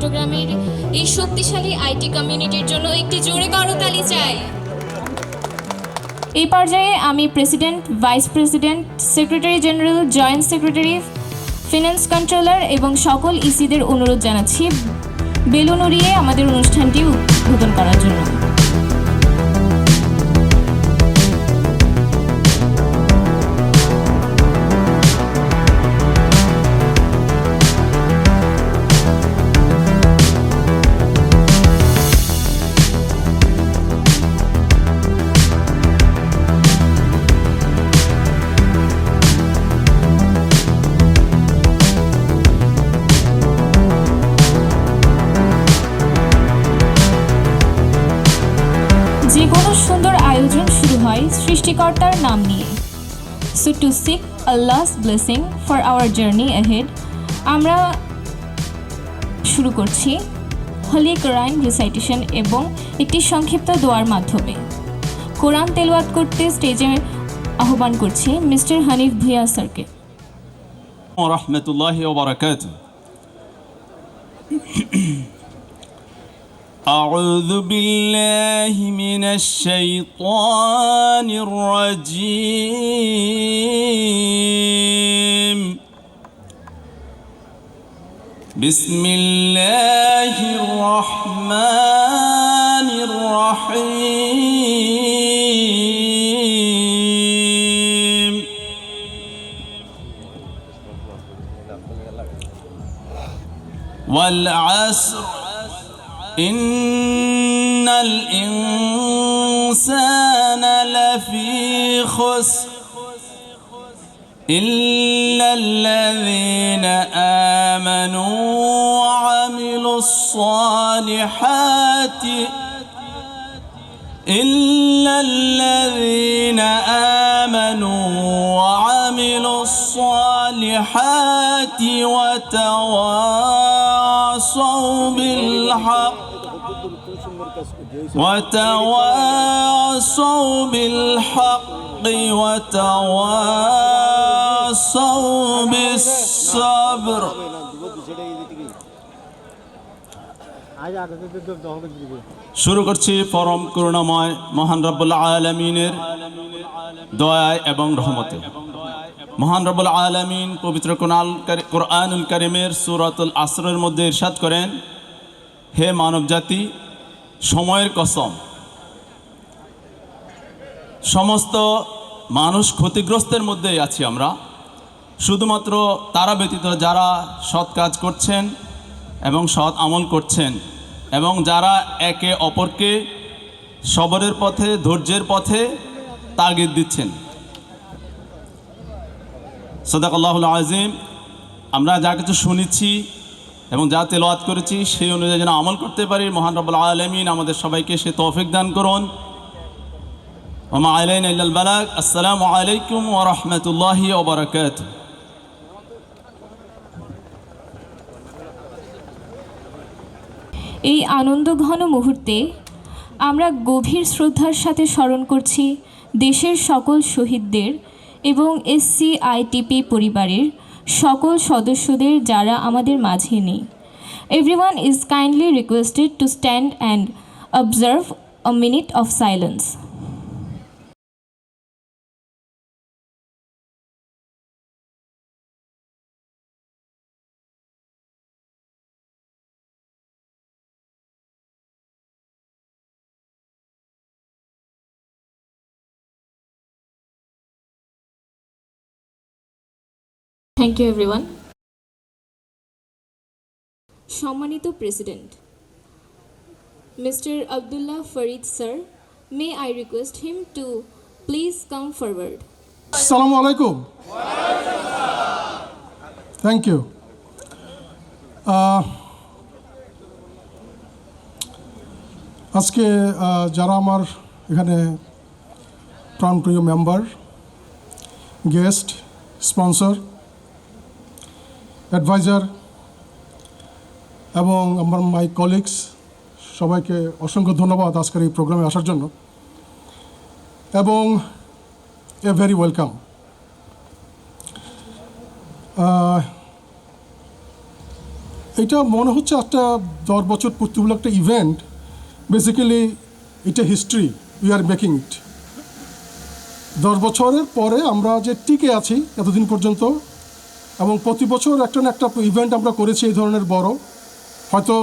চট্টগ্রামের এই শক্তিশালী আইটি কমিউনিটির জন্য একটি জোরে করতালি চাই। এই পর্যায়ে আমি president, vice president, secretary general, joint secretary, finance controller এবং সকল ইসিদের অনুরোধ জানাচ্ছি বেলুন উড়িয়ে আমাদের অনুষ্ঠানটি উদ্বোধন করার জন্য। যে কোনো সুন্দর আয়োজন শুরু হয় সৃষ্টিকর্তার নাম নিয়ে। So to seek আল্লাহস blessing for our journey ahead, আমরা শুরু করছি হোলি কোরআন রিসাইটেশন এবং একটি সংক্ষিপ্ত দোয়ার মাধ্যমে। কোরআন তেলাওয়াত করতে স্টেজে আহ্বান করছি মিস্টার হানিফ ভুঁইয়া স্যারকে। ওয়া রাহমাতুল্লাহি ওয়া বারাকাতুহু। أعوذ بالله من الشيطان الرجيم. بسم الله الرحمن الرحيم. والعصر إن الإنسان لفي خسر إلا الذين آمنوا وعملوا الصالحات إلا الذين آمنوا وعملوا الصالحات وتواصوا بالحق وتواصوا بالحق وتواصوا بالصبر. শুরু করছি পরম করুণাময় মহান রব্বুল আলামিনের দয়া এবং রহমতে। মহান রব্বুল আলামিন পবিত্র কোরআনুল কারীমের সূরাতুল আসরের মধ্যে ইরশাদ করেন, হে মানব জাতি, সময়ের কসম, সমস্ত মানুষ ক্ষতিগ্রস্তের মধ্যেই আছি আমরা। শুধুমাত্র তারা ব্যতীত যারা সৎ কাজ করছেন এবং সৎ আমল করছেন এবং যারা একে অপরকে সবরের পথে, ধৈর্যের পথে তাগিদ দিচ্ছেন। সাদাকাল্লাহুল আযীম। আমরা যা কিছু শুনেছি এবং যা তেলাওয়াত করেছি সেই অনুযায়ী যেন আমল করতে পারি, মহান রব্বুল আলামিন আমাদের সবাইকে সে তৌফিক দান করুন। ওয়া মা আলাইনা ইল্লাল বালাগ। আসসালামু আলাইকুম ওয়া রাহমাতুল্লাহি ওয়া বারাকাতুহু। এই আনন্দঘন মুহূর্তে আমরা গভীর শ্রদ্ধার সাথে স্মরণ করছি দেশের সকল শহীদদের এবং SCITP পরিবারের সকল সদস্যদের যারা আমাদের মাঝে নেই। Everyone is kindly requested to stand and observe a minute of silence. Thank you everyone. সম্মানিত president Mr. Abdullah Farid sir, may I request him to please come forward. Assalamu alaikum. Thank you. আজকে যারা আমার এখানে প্রাণপ্রিয় member, guest, sponsor, adviser এবং আমার মাই colleagues, সবাইকে অসংখ্য ধন্যবাদ আজকের এই প্রোগ্রামে আসার জন্য এবং এ ভেরি ওয়েলকাম। এটা মনে হচ্ছে একটা 10 বছর পূর্তি হলো একটা ইভেন্ট। বেসিক্যালি এটা history, we are making it. 10 বছরের পরে আমরা যে টিকে আছি এতদিন পর্যন্ত, এবং প্রতি বছর একটা না একটা ইভেন্ট আমরা করেছি এই ধরনের বড়, হয়তো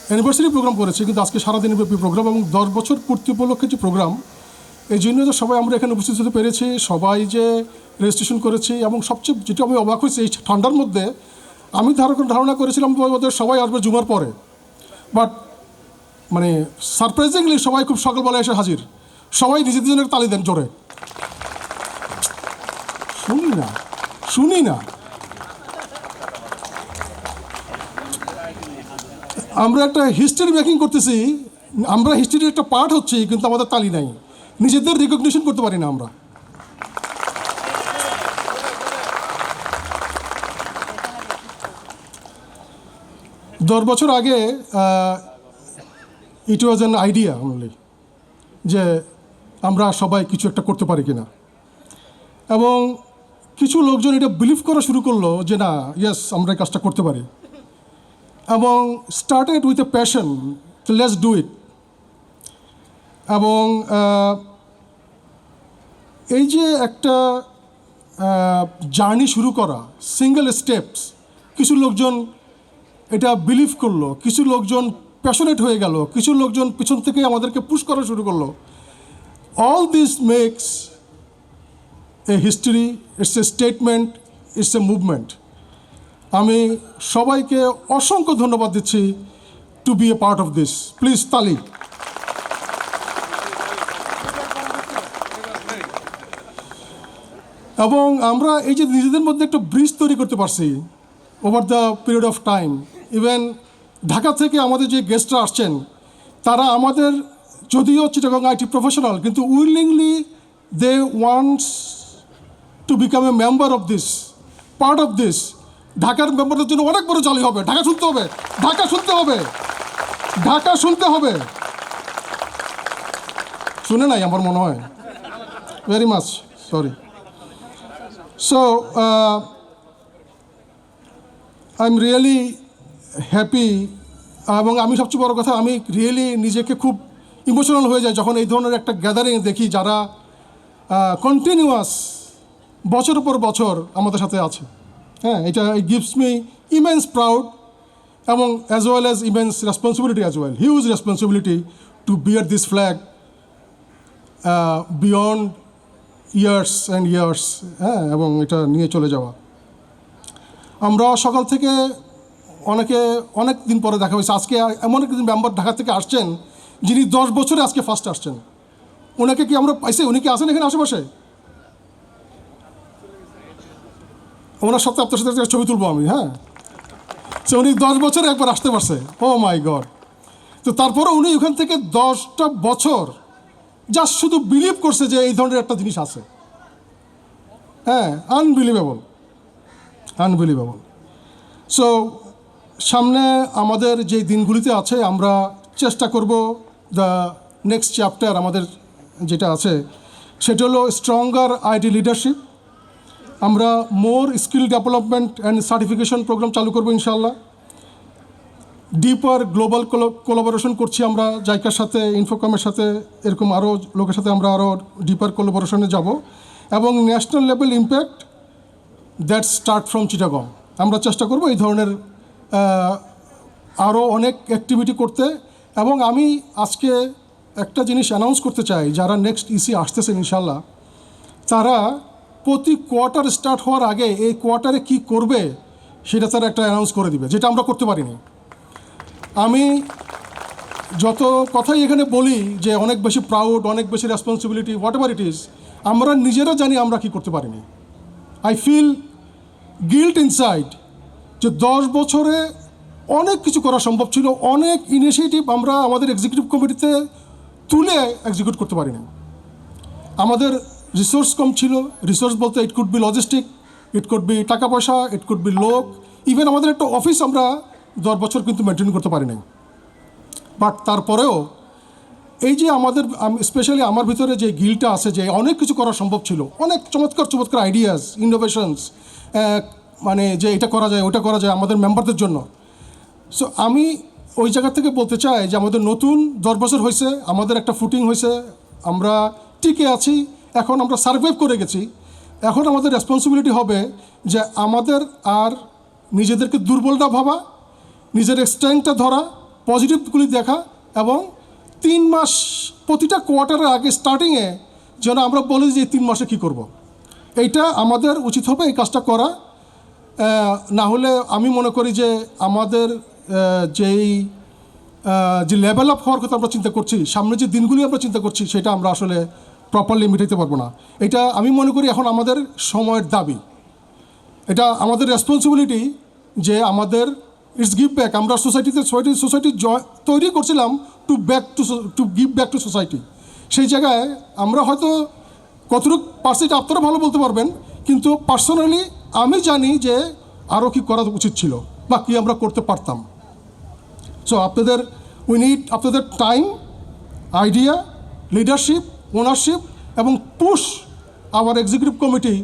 অ্যানিভার্সারি প্রোগ্রাম করেছি, কিন্তু আজকে সারাদিনব্যাপী প্রোগ্রাম এবং 10 বছর পূর্তি উপলক্ষে যে প্রোগ্রাম, এই জন্য যে সবাই আমরা এখানে উপস্থিত হতে পেরেছি, সবাই যে রেজিস্ট্রেশন করেছি, এবং সবচেয়ে যেটা আমি অবাক হয়েছি এই ঠান্ডার মধ্যে, আমি ধারণা করেছিলাম ওদের সবাই আসবে জুমার পরে, বাট মানে সারপ্রাইজিংলি সবাই খুব সকালবেলা এসে হাজির। সবাই নিজেদের জন্য তালি দেন জোরে। শুনি না আমরা একটা হিস্ট্রি মেকিং করতেছি, আমরা হিস্ট্রির একটা পার্ট হচ্ছি, কিন্তু আমাদের তালি নাই, নিজেদের রিকগনিশন করতে পারি না আমরা। দশ বছর আগে ইট ওয়াজ অ্যান আইডিয়া অনলি যে আমরা সবাই কিছু একটা করতে পারি কিনা, এবং কিছু লোকজন এটা বিলিভ করা শুরু করলো যে না, ইয়েস আমরা এই কাজটা করতে পারি, এবং started with a passion, let's do it. এবং এই যে একটা জার্নি শুরু করা, সিঙ্গেল স্টেপস, কিছু লোকজন এটা বিলিভ করলো, কিছু লোকজন প্যাশনেট হয়ে গেল, কিছু লোকজন পিছন থেকে আমাদেরকে পুশ করা শুরু করলো। All this makes a history, it's a statement, it's a movement. আমি সবাইকে অসংখ্য ধন্যবাদ দিচ্ছি to be a part of this. Please তালি। এবং আমরা এই যে নিজেদের মধ্যে একটা ব্রিজ তৈরি করতে পারছি over the period of time. Even Dhaka থেকে আমাদের যে গেস্টরা আসছেন, তারা আমাদের যদিও চিটাগং আইটি প্রফেশনাল, কিন্তু willingly they wants to become a member of this, part of this. ঢাকার মেম্বারদের জন্য অনেক বড় জালি হবে। ঢাকা শুনতে হবে, ঢাকা শুনতে হবে, ঢাকা শুনতে হবে। শুনে নাই আমার মনে হয়, very much sorry. So I am really happy, এবং আমি সবচেয়ে বড় কথা, আমি রিয়েলি নিজেকে খুব ইমোশনাল হয়ে যাই যখন এই ধরনের একটা গ্যাদারিং দেখি যারা কন্টিনিউয়াস বছরের পর বছর আমাদের সাথে আছে। হ্যাঁ, এটা গিভস মি ইমেন্স প্রাউড এবং as well as immense responsibility as well, huge responsibility to bear this flag beyond years and years. হ্যাঁ, এবং এটা নিয়ে চলে যাওয়া। আমরা সকাল থেকে অনেক দিন পরে দেখা হয়েছে। আজকে এমন একদিন মেম্বার ঢাকা থেকে আসছেন যিনি 10 বছরে আজকে ফার্স্ট আসছেন। ওনাকে কি আমরা পাইছি? উনি কি আসেন এখানে আশেপাশে? ওনার সাথে আপনার সাথে ছবি তুলবো আমি। হ্যাঁ, সে উনি 10 বছরে একবার আসতে পারছে। ও মাই গড। তো তারপরে উনি ওখান থেকে 10টা বছর জাস্ট শুধু বিলিভ করছে যে এই ধরনের একটা জিনিস আছে। হ্যাঁ, আনবিলিভেবল। সো সামনে আমাদের যে দিনগুলিতে আছে, আমরা চেষ্টা করব দ্য নেক্সট চ্যাপ্টার আমাদের যেটা আছে সেটা হলো স্ট্রঙ্গার আইটি লিডারশিপ। আমরা more skill development and certification programme চালু করবো ইনশাআল্লাহ। ডিপার গ্লোবাল কোলাবোরেশন করছি আমরা জাইকার সাথে, ইনফোকমের সাথে, এরকম আরও লোকের সাথে আমরা আরও ডিপার কোলাবোরেশনে যাব। এবং national level impact that start from Chittagong. আমরা চেষ্টা করব এই ধরনের আরও অনেক অ্যাক্টিভিটি করতে। এবং আমি আজকে একটা জিনিস অ্যানাউন্স করতে চাই, যারা নেক্সট ইসি আসতেছেন ইনশাল্লাহ, তারা প্রতি কোয়ার্টার স্টার্ট হওয়ার আগে এই কোয়ার্টারে কী করবে সেটা তারা একটা অ্যানাউন্স করে দিবে, যেটা আমরা করতে পারিনি। আমি যত কথাই এখানে বলি যে অনেক বেশি প্রাউড, অনেক বেশি responsibility, what ever it is, আমরা নিজেরা জানি আমরা কি করতে পারিনি। আই ফিল গিল্ট ইনসাইড যে 10 বছরে অনেক কিছু করা সম্ভব ছিল, অনেক ইনিশিয়েটিভ আমরা আমাদের এক্সিকিউটিভ কমিটিতে তুলে এক্সিকিউট করতে পারিনি। আমাদের রিসোর্স কম ছিল। রিসোর্স বলতে it could be logistic, it could be টাকা পয়সা, ইট কুড বি লোক, ইভেন আমাদের একটা অফিস আমরা 10 বছর কিন্তু মেনটেন করতে পারি নাই। বাট তারপরেও এই যে আমাদের, স্পেশালি আমার ভিতরে যে গিলটা আছে যে অনেক কিছু করা সম্ভব ছিল, অনেক চমৎকার আইডিয়াস, ইনোভেশনস, মানে যে এটা করা যায় ওটা করা যায় আমাদের মেম্বারদের জন্য। সো আমি ওই জায়গা থেকে বলতে চাই যে আমাদের নতুন 10 বছর হয়েছে, আমাদের একটা ফুটিং হয়েছে, আমরা টিকে আছি, এখন আমরা সার্ভাইভ করে গেছি। এখন আমাদের রেসপন্সিবিলিটি হবে যে আমাদের আর নিজেদেরকে দুর্বল না ভাবা, নিজের স্ট্রেংথটা ধরা, পজিটিভগুলি দেখা, এবং 3 মাস প্রতিটা কোয়ার্টারের আগে স্টার্টিংয়ে যেন আমরা বলি যে 3 মাসে কী করব। এইটা আমাদের উচিত হবে এই কাজটা করা। না হলে আমি মনে করি যে আমাদের যে লেভেল আপ হওয়ার কথা আমরা চিন্তা করছি, সামনে যে দিনগুলি আমরা চিন্তা করছি, সেটা আমরা আসলে প্রপারলি মিটাইতে পারবো না। এটা আমি মনে করি এখন আমাদের সময়ের দাবি, এটা আমাদের রেসপন্সিবিলিটি যে আমাদের ইটস গিভ ব্যাক। আমরা সোসাইটি তৈরি করছিলাম to give back to society. সেই জায়গায় আমরা হয়তো কতটুকু পারছি আপনারা ভালো বলতে পারবেন, কিন্তু পার্সোনালি আমি জানি যে আরও কি করা উচিত ছিল বা কী আমরা করতে পারতাম। সো উই নিড আপনাদের টাইম, আইডিয়া, লিডারশিপ, ওনারশিপ, এবং push our executive committee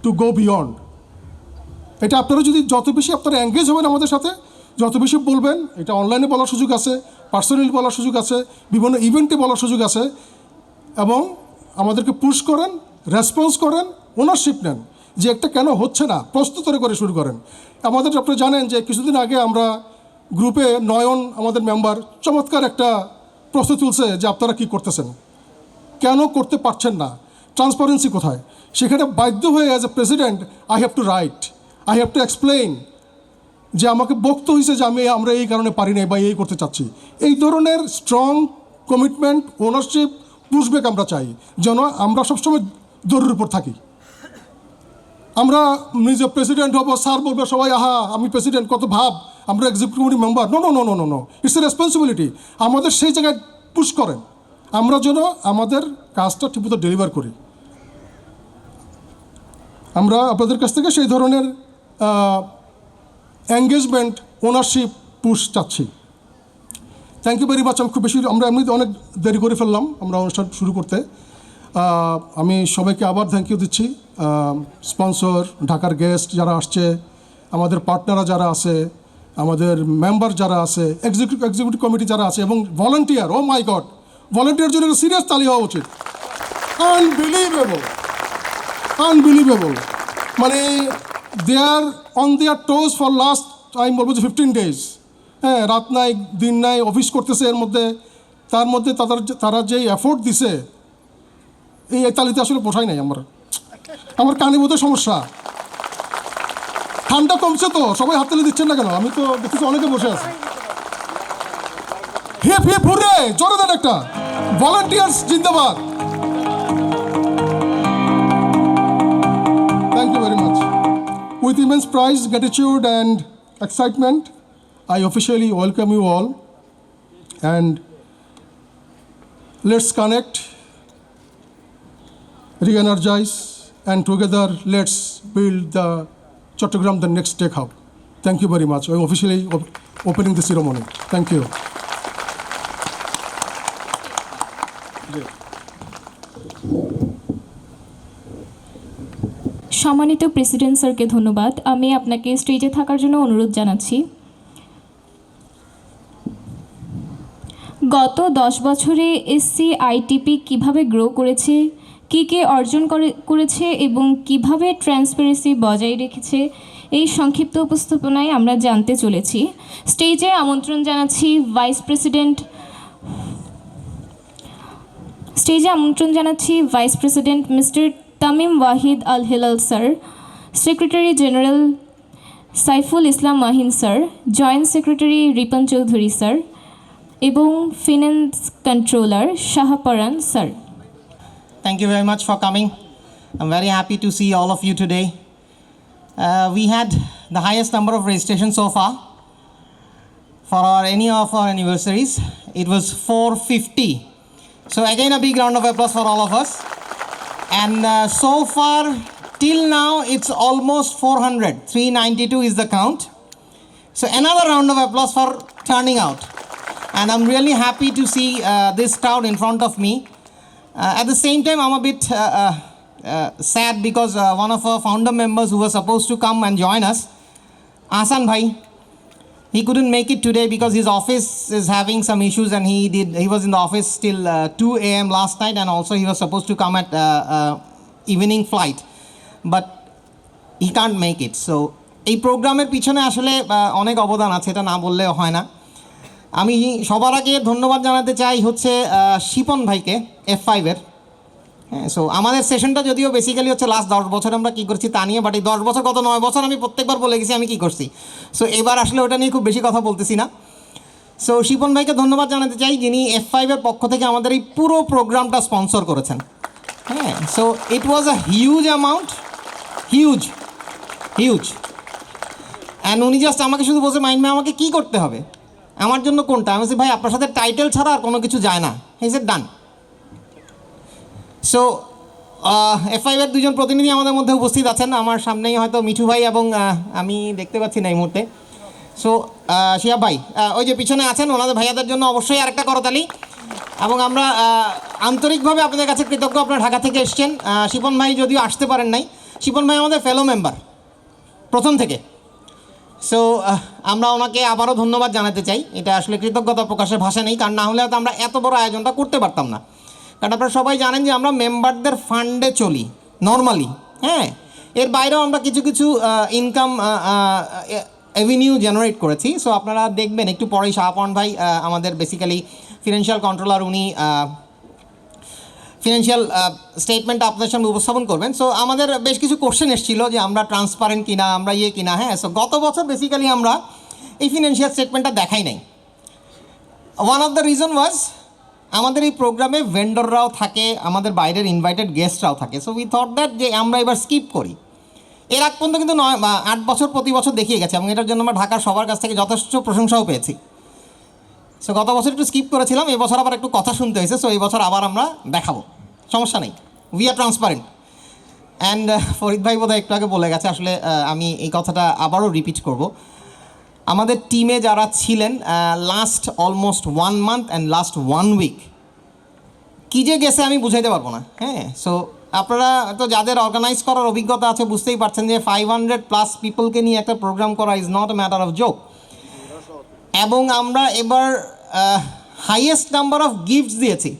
to go beyond. এটা আপনারা যদি যত বেশি আপনারা এঙ্গেজ হবেন আমাদের সাথে, যত বেশি বলবেন, এটা অনলাইনে বলার সুযোগ আছে, পার্সোনালি বলার সুযোগ আছে, বিভিন্ন ইভেন্টে বলার সুযোগ আছে, এবং আমাদেরকে পুশ করেন, রেসপন্স করেন, ওনারশিপ নেন যে একটা কেন হচ্ছে না, প্রস্তুত করে শুরু করেন। আমাদের আপনারা জানেন যে কিছুদিন আগে আমরা গ্রুপে নয়ন আমাদের মেম্বার চমৎকার একটা প্রশ্ন তুলছে যে আপনারা কি করতেছেন, কেন করতে পারছেন না, ট্রান্সপারেন্সি কোথায়। সেখানে বাধ্য হয়ে as a president I have to right, I have to explain যে আমাকে বক্তব্য হয়েছে যে আমরা এই কারণে পারি না বা এই করতে চাচ্ছি। এই ধরনের স্ট্রং কমিটমেন্ট, ওনারশিপ, পুশব্যাক আমরা চাই, যেন আমরা সবসময় দৌড়ের উপর থাকি। আমরা নিজে প্রেসিডেন্ট হবো, স্যার বলবে সবাই আহা আমি প্রেসিডেন্ট, কত ভাব, আমরা executive committee member. No no no no no no it's a responsibility. আমাদের সেই জায়গায় পুশ করেন, আমরা যেন আমাদের কাজটা ঠিকমতো ডেলিভার করি। আমরা আপনাদের কাছ থেকে সেই ধরনের এঙ্গেজমেন্ট, ওনারশিপ, পুশ চাচ্ছি। Thank you very much. আমি খুব বেশি আমরা এমনিতে অনেক দেরি করে ফেললাম আমরা অনুষ্ঠান শুরু করতে। আমি সবাইকে আবার থ্যাংক ইউ দিচ্ছি। স্পন্সর, ঢাকার গেস্ট যারা আসছে, আমাদের পার্টনাররা যারা আছে, আমাদের মেম্বার যারা আছে, এক্সিকিউটিভ কমিটি যারা আছে, এবং volunteer. Oh my god, volunteer জন্য সিরিয়াস তালি হওয়া উচিত। আনবিলিভেবল। মানে they are on their toes for last আমি বলবো যে 15 days। হ্যাঁ, রাত নাই দিন নাই অফিস করতেছে, এর মধ্যে তার মধ্যে তারা যেই এফোর্ট দিছে, এই তালিতে আসলে পোষায় নাই। আমার কানে বোধহয় সমস্যা। ঠান্ডা কমছে তো সবাই হাততালি দিচ্ছেন না কেন? আমি তো দেখতেছি অনেকে বসে আছে। হিপ হিপ হুররে, জোরে দেন একটা। ভলান্টিয়ার্স জিন্দাবাদ। Thank you very much. With immense pride, gratitude and excitement, I officially welcome you all, and let's connect, re-energize, and together let's build the Chattogram the next tech hub. Thank you very much. I'm officially opening the ceremony. Thank you. সম্মানিত president স্যারকে ধন্যবাদ। আমি আপনাকে স্টেজে থাকার জন্য অনুরোধ জানাচ্ছি। গত 10 বছরে SCITP কিভাবে গ্রো করেছে, কী অর্জন করেছে এবং কিভাবে ট্রান্সপারেন্সি বজায় রেখেছে, এই সংক্ষিপ্ত উপস্থাপনায় আমরা জানতে চলেছি। স্টেজে আমন্ত্রণ জানাচ্ছি vice president mister Tamim Wahid Al Hilal sir, secretary general Saiful Islam Mahin sir, joint secretary Ripon Chowdhury sir এবং finance controller Shahporan sir. Thank you very much for coming. I'm very happy to see all of you today. We had the highest number of registrations so far for any of our anniversaries. It was 450. So again, a big round of applause for all of us. And so far, till now, it's almost 400. 392 is the count. So another round of applause for turning out. And I'm really happy to see this crowd in front of me. At the same time, I'm a bit sad because one of our founder members who was supposed to come and join us, Asan Bhai, he couldn't make it today because his office is having some issues, and he was in the office till 2 a.m. last night, and also he was supposed to come at evening flight, but he can't make it. So এই প্রোগ্রামের পিছনে আসলে অনেক অবদান আছে, এটা না বললেও হয় না। আমি সবার আগে ধন্যবাদ জানাতে চাই হচ্ছে শিপন ভাইকে, F5-এর। হ্যাঁ, সো আমাদের সেশনটা যদিও বেসিক্যালি হচ্ছে লাস্ট 10 বছর আমরা কী করছি তা নিয়ে, বাট এই 10 বছর কত 9 বছর আমি প্রত্যেকবার বলে গেছি আমি কী করছি। সো এবার আসলে ওটা নিয়ে খুব বেশি কথা বলতেছি না। সো শিপন ভাইকে ধন্যবাদ জানাতে চাই, যিনি F5-এর পক্ষ থেকে আমাদের এই পুরো প্রোগ্রামটা স্পন্সর করেছেন। হ্যাঁ, so it was a huge amount, huge. And উনি জাস্ট আমাকে শুধু বলছে মাইন্ড ভাই আমাকে কী করতে হবে, আমার জন্য কোনটা। আমি বলছি ভাই আপনার সাথে টাইটেল ছাড়া আর কোনো কিছু যায় না। He said done. সো F5-এর দুজন প্রতিনিধি আমাদের মধ্যে উপস্থিত আছেন, আমার সামনেই হয়তো মিঠু ভাই এবং আমি দেখতে পাচ্ছি না এই মুহূর্তে। সো শিয়াব ভাই ওই যে পিছনে আছেন, ওনাদের ভাইয়াদের জন্য অবশ্যই আরেকটা করতালি। এবং আমরা আন্তরিকভাবে আপনাদের কাছে কৃতজ্ঞ, আপনারা ঢাকা থেকে এসছেন। শিপন ভাই যদিও আসতে পারেন নাই, শিপন ভাই আমাদের ফেলো মেম্বার প্রথম থেকে। সো আমরা ওনাকে আবারও ধন্যবাদ জানাতে চাই, এটা আসলে কৃতজ্ঞতা প্রকাশের ভাষা নেই, কারণ না হলে হয়তো আমরা এত বড় আয়োজনটা করতে পারতাম না। কারণ আপনারা সবাই জানেন যে আমরা মেম্বারদের ফান্ডে চলি নর্মালি। হ্যাঁ, এর বাইরেও আমরা কিছু কিছু ইনকাম অ্যাভিনিউ জেনারেট করেছি। সো আপনারা দেখবেন একটু পরেই শাহপন ভাই আমাদের বেসিক্যালি ফিনান্সিয়াল কন্ট্রোলার, উনি ফিনান্সিয়াল স্টেটমেন্টটা আপনাদের সামনে উপস্থাপন করবেন। সো আমাদের বেশ কিছু কোশ্চেন এসেছিল যে আমরা ট্রান্সপারেন্ট কিনা, আমরা কিনা। হ্যাঁ, সো গত বছর বেসিক্যালি আমরা এই ফিনান্সিয়াল স্টেটমেন্টটা দেখাই নাই। ওয়ান অফ দ্য রিজন ওয়াজ আমাদের এই প্রোগ্রামে ভেন্ডররাও থাকে, আমাদের বাইরের ইনভাইটেড গেস্টরাও থাকে। সো উই থট দ্যাট যে আমরা এবার স্কিপ করি। এর আগ পর্যন্ত কিন্তু 8 বছর প্রতি বছর দেখিয়ে গেছে, এবং এটার জন্য আমরা ঢাকার সবার কাছ থেকে যথেষ্ট প্রশংসাও পেয়েছি। সো গত বছর একটু স্কিপ করেছিলাম, এই বছর আবার একটু কথা শুনতে হয়েছে। সো এই বছর আবার আমরা দেখাবো, সমস্যা নেই, we are transparent. And Farid ভাই বোধহয় একটু আগে বলে গেছে, আসলে আমি এই কথাটা আবারও রিপিট করব। আমাদের টিমে যারা ছিলেন last almost 1 month and last 1 week কী যে গেছে আমি বুঝাইতে পারবো না। হ্যাঁ, সো আপনারা তো যাদের অর্গানাইজ করার অভিজ্ঞতা আছে বুঝতেই পারছেন যে 500+ পিপলকে নিয়ে একটা প্রোগ্রাম করা is not a matter of joke. এবং আমরা এবার হাইয়েস্ট নাম্বার অফ গিফটস দিয়েছি।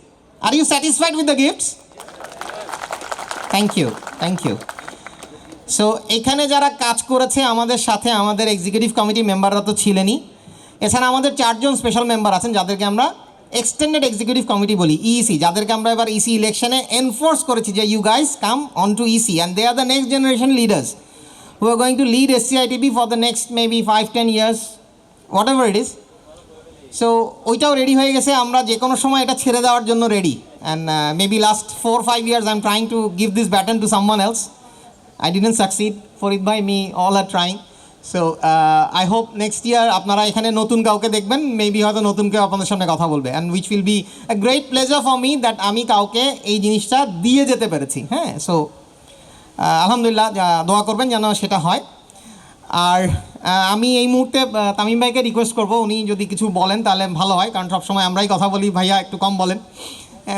Are you satisfied with the gifts? Thank you. So এখানে যারা কাজ করেছে আমাদের সাথে, আমাদের এক্সিকিউটিভ কমিটি মেম্বাররা তো ছিলেনই, এছাড়া আমাদের 4 জন স্পেশাল মেম্বার আছেন যাদেরকে আমরা এক্সটেন্ডেড এক্সিকিউটিভ কমিটি বলি, ইসি, যাদেরকে আমরা এবার ইসি ইলেকশনে এনফোর্স করেছি যে you guys come on to EC and they are the next generation leaders who are going to lead SCITB for the next maybe 5-10 years, whatever it is. So ওইটাও ready হয়ে গেছে, আমরা যে কোনো সময় এটা ছেড়ে দেওয়ার জন্য ready. And maybe last 4-5 years I am trying to give this baton to someone else. I didn't succeed. Farid bhai, me, all are trying. So I hope next year আপনারা এখানে নতুন কাউকে দেখবেন, মেবি হয়তো নতুন কেউ আপনাদের সামনে কথা বলবে, and which will be a great pleasure for me that আমি কাউকে এই জিনিসটা দিয়ে যেতে পেরেছি। হ্যাঁ, সো আলহামদুলিল্লাহ, দোয়া করবেন যেন সেটা হয়। আর আমি এই মুহূর্তে তামিম ভাইকে রিকোয়েস্ট করবো, উনি যদি কিছু বলেন তাহলে ভালো হয়, কারণ সবসময় আমরাই কথা বলি, ভাইয়া একটু কম বলেন।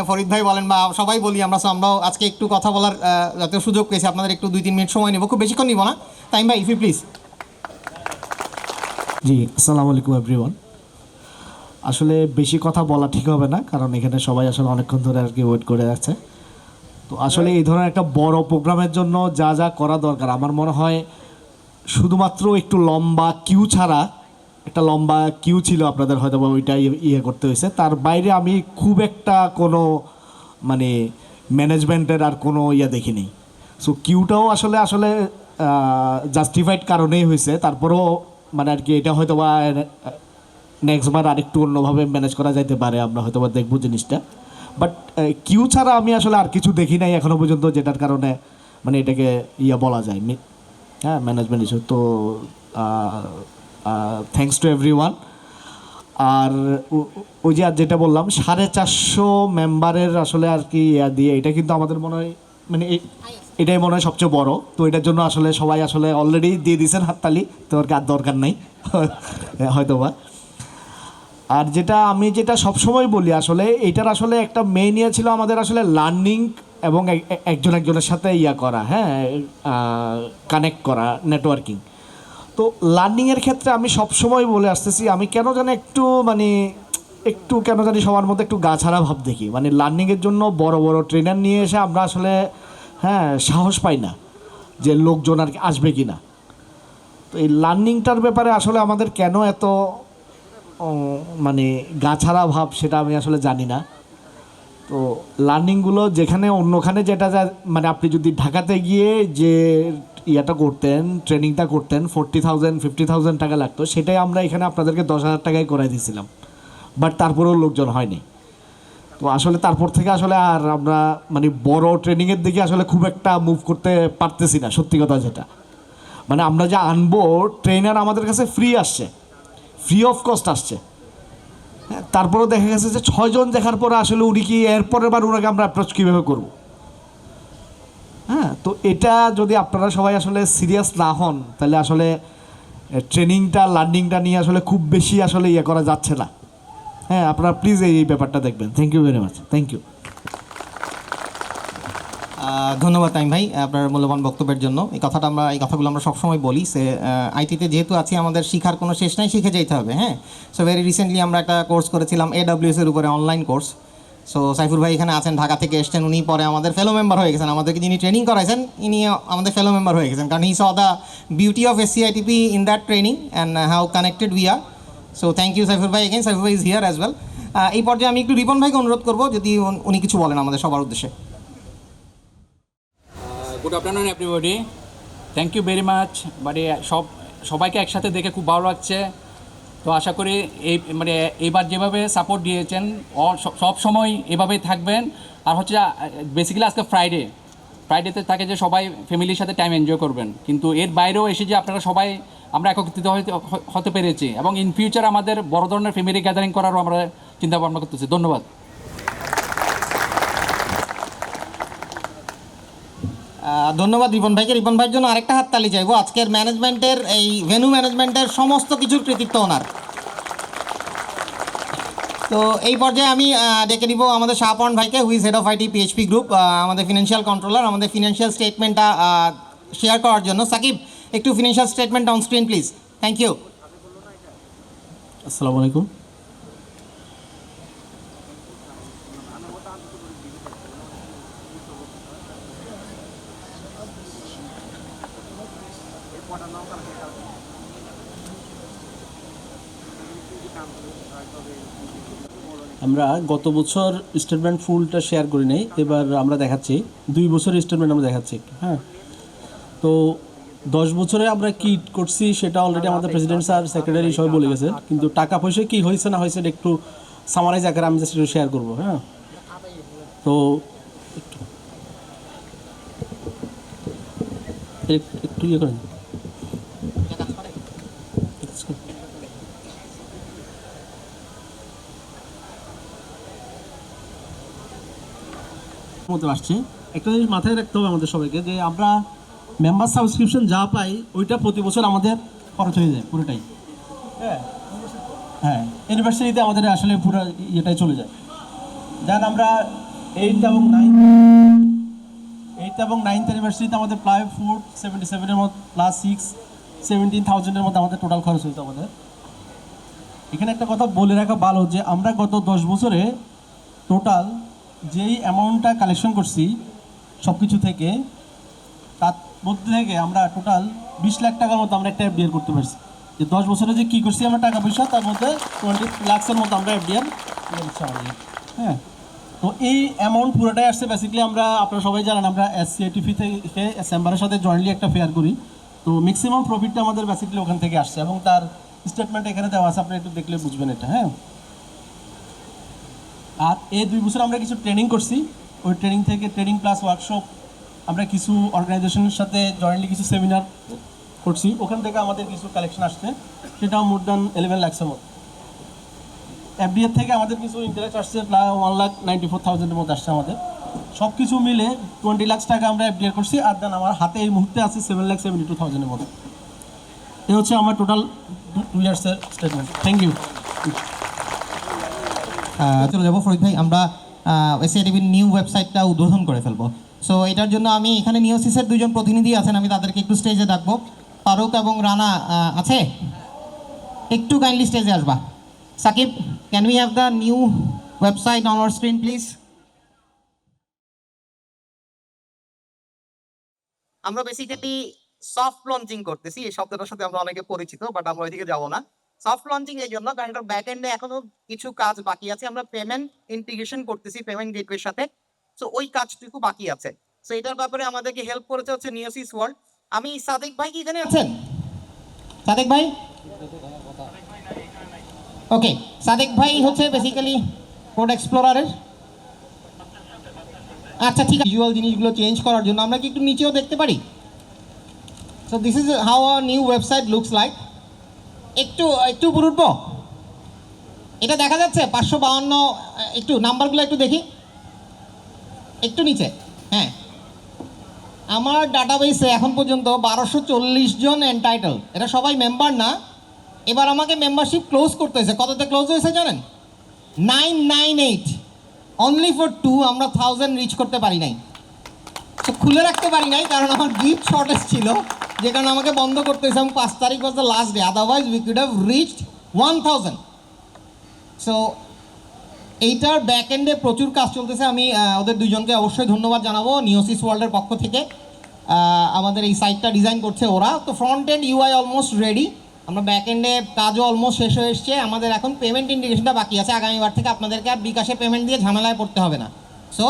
ফরিদ ভাই বলেন বা সবাই বলি আমরা, আমরাও আজকে একটু কথা বলার যাতে সুযোগ পেয়েছি, আপনাদের একটু 2-3 মিনিট সময় নেব, খুব বেশিক্ষণ নিব না। তামিম ভাই, ইফ ইউ প্লিজ। জি, আসসালামু আলাইকুম এভরিওয়ান। আসলে বেশি কথা বলা ঠিক হবে না, কারণ এখানে সবাই আসলে অনেকক্ষণ ধরে আর কি ওয়েট করে আছে। তো আসলে এই ধরনের একটা বড় প্রোগ্রামের জন্য যা যা করা দরকার, আমার মনে হয় শুধুমাত্র একটু লম্বা কিউ ছাড়া, একটা লম্বা কিউ ছিল আপনাদের হয়তো বা ওইটা করতে হয়েছে, তার বাইরে আমি খুব একটা কোনো মানে ম্যানেজমেন্টের আর কোনো দেখিনি। সো কিউটাও আসলে জাস্টিফাইড কারণেই হয়েছে, তারপরেও মানে আর কি এটা হয়তো বা নেক্সটবার আরেকটু অন্যভাবে ম্যানেজ করা যাইতে পারে, আমরা হয়তো বা দেখবো জিনিসটা। বাট কিউ ছাড়া আমি আসলে আর কিছু দেখি নাই এখনও পর্যন্ত, যেটার কারণে মানে এটাকে বলা যায়। হ্যাঁ, ম্যানেজমেন্ট ইস্যু। তো থ্যাঙ্কস টু এভরিওয়ান। আর ওই যে যেটা বললাম 450 মেম্বারের আসলে আর কি দিয়ে, এটা কিন্তু আমাদের মনে হয় মানে এটাই মনে হয় সবচেয়ে বড়। তো এটার জন্য আসলে সবাই আসলে অলরেডি দিয়ে দিয়েছেন হাততালি, তো আর দরকার নাই হয়তোবা। আর যেটা আমি সবসময় বলি, আসলে এটার আসলে একটা মেইন ছিল আমাদের আসলে লার্নিং এবং একজন একজনের সাথে ইয়া করা, হ্যাঁ, কানেক্ট করা, নেটওয়ার্কিং। তো লার্নিংয়ের ক্ষেত্রে আমি সবসময় বলে আসতেছি, আমি কেন জানি একটু কেন জানি সবার মধ্যে একটু গা ছাড়া ভাব দেখি। মানে লার্নিংয়ের জন্য বড় বড় ট্রেনার নিয়ে এসে আমরা আসলে সাহস পাই না যে লোকজন আর আসবে কি না। তো এই লার্নিংটার ব্যাপারে আসলে আমাদের কেন এত গা ছাড়া ভাব সেটা আমি আসলে জানি না। তো লার্নিংগুলো যেখানে অন্যখানে যেটা আপনি যদি ঢাকাতে গিয়ে যে ইয়াটা করতেন, ট্রেনিংটা করতেন, 40,000 50,000 টাকা লাগতো, সেটাই আমরা এখানে আপনাদেরকে 10,000 টাকায় করাই দিয়েছিলাম, বাট তারপরেও লোকজন হয়নি। তো আসলে তারপর থেকে আসলে আর আমরা বড় ট্রেনিংয়ের দিকে আসলে খুব একটা মুভ করতে পারতেছি না, সত্যি কথা যেটা। আমরা যে আনবো ট্রেনার আমাদের কাছে ফ্রি আসছে, ফ্রি অফ কস্ট আসছে, হ্যাঁ, তারপরেও দেখা গেছে যে 6 জন দেখার পরে আসলে উনি কি এরপরের বার ওনাকে আমরা অ্যাপ্রোচ কীভাবে করবো। হ্যাঁ, তো এটা যদি আপনারা সবাই আসলে সিরিয়াস না হন তাহলে আসলে ট্রেনিংটা লার্নিংটা নিয়ে আসলে খুব বেশি আসলে ইয়ে করা যাচ্ছে না। হ্যাঁ, আপনারা প্লিজ এই ব্যাপারটা দেখবেন। Thank you very much. Thank you. ধন্যবাদ তাইম ভাই আপনার মূল্যবান বক্তব্যের জন্য। এই কথাগুলো আমরা সবসময় বলি, সে আইটিতে যেহেতু আছি আমাদের শিখার কোনো শেষ নাই, শিখে যেতে হবে। হ্যাঁ, সো ভেরি রিসেন্টলি আমরা একটা কোর্স করেছিলাম AWS এর উপরে, অনলাইন কোর্স। সো সাইফুর ভাই এখানে আছেন, ঢাকা থেকে এসছেন, উনি পরে আমাদের ফেলো মেম্বার হয়ে গেছেন। আমাদেরকে যিনি ট্রেনিং করাইছেন ইনি আমাদের ফেলো মেম্বার হয়ে গেছেন, কারণ he saw the beauty of SCITP in that training and how connected we are. So thank you Saifur bhai again. Saifur ভাই ইজ হিয়ার অ্যাজ ওয়েল। এই পর্যায়ে আমি একটু রিপন ভাইকে অনুরোধ করবো যদি উনি কিছু বলেন আমাদের সবার উদ্দেশ্যে। Good afternoon everybody, thank you very much. সবাইকে একসাথে দেখে খুব ভালো লাগছে। তো আশা করি এইবার যেভাবে সাপোর্ট দিয়েছেন সব সময় এভাবেই থাকবেন। আর হচ্ছে বেসিক্যালি আজকে ফ্রাইডেতে থাকে যে সবাই ফ্যামিলির সাথে টাইম এনজয় করবেন, কিন্তু এর বাইরেও এসে যে আপনারা সবাই আমরা একত্রিত হতে পেরেছি এবং ইন ফিউচার আমাদের বড় ধরনের ফ্যামিলি গ্যাদারিং করারও আমরা চিন্তা ভাবনা করতেছি। ধন্যবাদ। ধন্যবাদ রিপন ভাইকে। রিপন ভাইয়ের জন্য আরেকটা হাততালি চাইবো। আজকের ম্যানেজমেন্টের, এই ভেন্যু ম্যানেজমেন্টের সমস্ত কিছুর কৃতিত্ব ওনার। তো এই পর্যায়ে আমি ডেকে দিব আমাদের শাহপন ভাইকে, who's head of IT PHP group, আমাদের ফিনান্সিয়াল কন্ট্রোলার, আমাদের ফিনান্সিয়াল স্টেটমেন্টটা শেয়ার করার জন্য। সাকিব, একটু financial statement on screen please. Thank you. আসসালামু আলাইকুম। আমরা গত বছর স্টেটমেন্ট ফুলটা শেয়ার করি নাই, এবার আমরা দেখাচ্ছি 2 বছরের স্টেটমেন্ট আমরা দেখাচ্ছি। হ্যাঁ, তো 10 বছরে আমরা কি করছি সেটা অলরেডি আমাদের প্রেসিডেন্ট স্যার, সেক্রেটারি সবাই বলে গেছে, কিন্তু টাকা পয়সা কি হয়েছে না হয়েছে একটু সামারাইজ আকারে আমি জাস্ট শেয়ার করবো। হ্যাঁ, তো একটু ইয়ে করেন। মতো আসছে, একটা জিনিস মাথায় রাখতে হবে আমাদের সবাইকে, যে আমরা মেম্বার সাবস্ক্রিপশন যা পাই ওইটা প্রতি বছর আমাদের খরচ হয়ে যায় পুরোটাই। হ্যাঁ, ইউনিভার্সিটিতে আমাদের আসলে পুরো ইয়েটাই চলে যায়। দেন আমরা 8th এবং 9th ইউনিভার্সিটিতে আমাদের প্রায় 477-এর মতো প্লাস 6 17,000-এর মধ্যে আমাদের টোটাল খরচ হয়েছে আমাদের। এখানে একটা কথা বলে রাখা ভালো যে আমরা গত 10 বছরে টোটাল যেই অ্যামাউন্টটা কালেকশন করছি সব কিছু থেকে, তার মধ্যে থেকে আমরা টোটাল 20 লাখ টাকার মতো আমরা একটা FDR করতে পারছি। যে 10 বছরে যে কী করছি আমরা টাকা পয়সা, তার মধ্যে 20 লাখের মতো আমরা FDR দিচ্ছি আমাদের। হ্যাঁ, তো এই অ্যামাউন্ট পুরোটাই আসছে বেসিক্যালি আপনারা সবাই জানেন আমরা SCITP থেকে চেম্বারের সাথে জয়েন্টলি একটা ফেয়ার করি, তো ম্যাক্সিমাম প্রফিটটা আমাদের বেসিক্যালি ওখান থেকে আসছে এবং তার স্টেটমেন্ট এখানে দেওয়া আছে, আপনি একটু দেখলে বুঝবেন এটা। হ্যাঁ, আর এই 2 বছর আমরা কিছু ট্রেনিং করছি, ওই ট্রেনিং থেকে ট্রেনিং প্লাস ওয়ার্কশপ, আমরা কিছু অর্গানাইজেশনের সাথে জয়েন্টলি কিছু সেমিনার করছি, ওখান থেকে আমাদের কিছু কালেকশন আসছে, সেটাও মোর দ্যান 11 লাখের মতো। FDR থেকে আমাদের কিছু ইন্টারেস্ট আসছে প্রায় 1,94,000-এর মধ্যে আসছে আমাদের। সব কিছু মিলে 20 লাখ টাকা আমরা FDR করছি, আর দেন আমার হাতে এই মুহূর্তে আছে 7,72,000-এর মতো। এই হচ্ছে আমার টোটাল 2 ইয়ার্সের স্টেটমেন্ট। Thank you. চলে যাবো ফরিদ ভাই। আমরা এসিআইটিভির নিউ ওয়েবসাইটটা উদ্বোধন করে ফেলবো। সো এটার জন্য আমি এখানে নিওসিসের দুজন প্রতিনিধি আছেন, আমি তাদেরকে একটু স্টেজে ডাকবো। ফারুক এবং রানা আছে, একটু কাইন্ডলি স্টেজে আসবা। Sakib, can we have the new website on our screen please? আমরা বেসিক্যালি সফট লঞ্চিং করতেছি, এই শব্দটার সাথে আমরা অনেকে পরিচিত, বাট আমরা ওইদিকে যাবো না। সফট লঞ্চিং এর জন্য, কারণ এটার ব্যাক এন্ডে এখনো কিছু কাজ বাকি আছে। আমরা পেমেন্ট ইন্টিগ্রেশন করতেছি পেমেন্ট গেটওয়ের সাথে, সো ওই কাজটুকু বাকি আছে। সো এটার ব্যাপারে আমাদেরকে হেল্প করেছে হচ্ছে নিওসিস ওয়ার্ল্ড। আমি সাদেক ভাই কি এখানে আছেন? সাদেক ভাই, ওকে, সাদেক ভাই হচ্ছে বেসিক্যালি কোড এক্সপ্লোরারের। আচ্ছা ঠিক আছে, ভিজুয়াল জিনিসগুলো চেঞ্জ করার জন্য আমরা কি একটু নিচেও দেখতে পারি? So this is how our new website looks like. একটু উপর উঠবো, এটা দেখা যাচ্ছে 552, একটু নাম্বারগুলো একটু দেখি, একটু নিচে। হ্যাঁ, আমার ডাটাবেসে এখন পর্যন্ত 1240 জন এন্টাইটেল, এটা সবাই মেম্বার না। এবার আমাকে মেম্বারশিপ ক্লোজ করতে হয়েছে। কততে ক্লোজ হয়েছে জানেন? 998, অনলি ফর 2। আমরা 1000 রিচ করতে পারি নাই, তো খুলে রাখতে পারি নাই, কারণ আমার গিফট শর্টেজ ছিল, যে কারণে আমাকে বন্ধ করতে হয়েছে। এবং 5 তারিখ was the last day, otherwise we could have reached 1000। So এইটার ব্যাক এন্ডে প্রচুর কাজ চলতেছে। আমি ওদের দুজনকে অবশ্যই ধন্যবাদ জানাবো নিওসিস ওয়ার্ল্ডের পক্ষ থেকে। আমাদের এই সাইটটা ডিজাইন করছে ওরা। তো front end UI almost ready, আমরা ব্যাক এন্ডে কাজও অলমোস্ট শেষ হয়ে এসছে। আমাদের এখন পেমেন্ট ইন্টিগ্রেশনটা বাকি আছে। আগামীবার থেকে আপনাদেরকে আর বিকাশে পেমেন্ট দিয়ে ঝামেলায় পড়তে হবে না। সো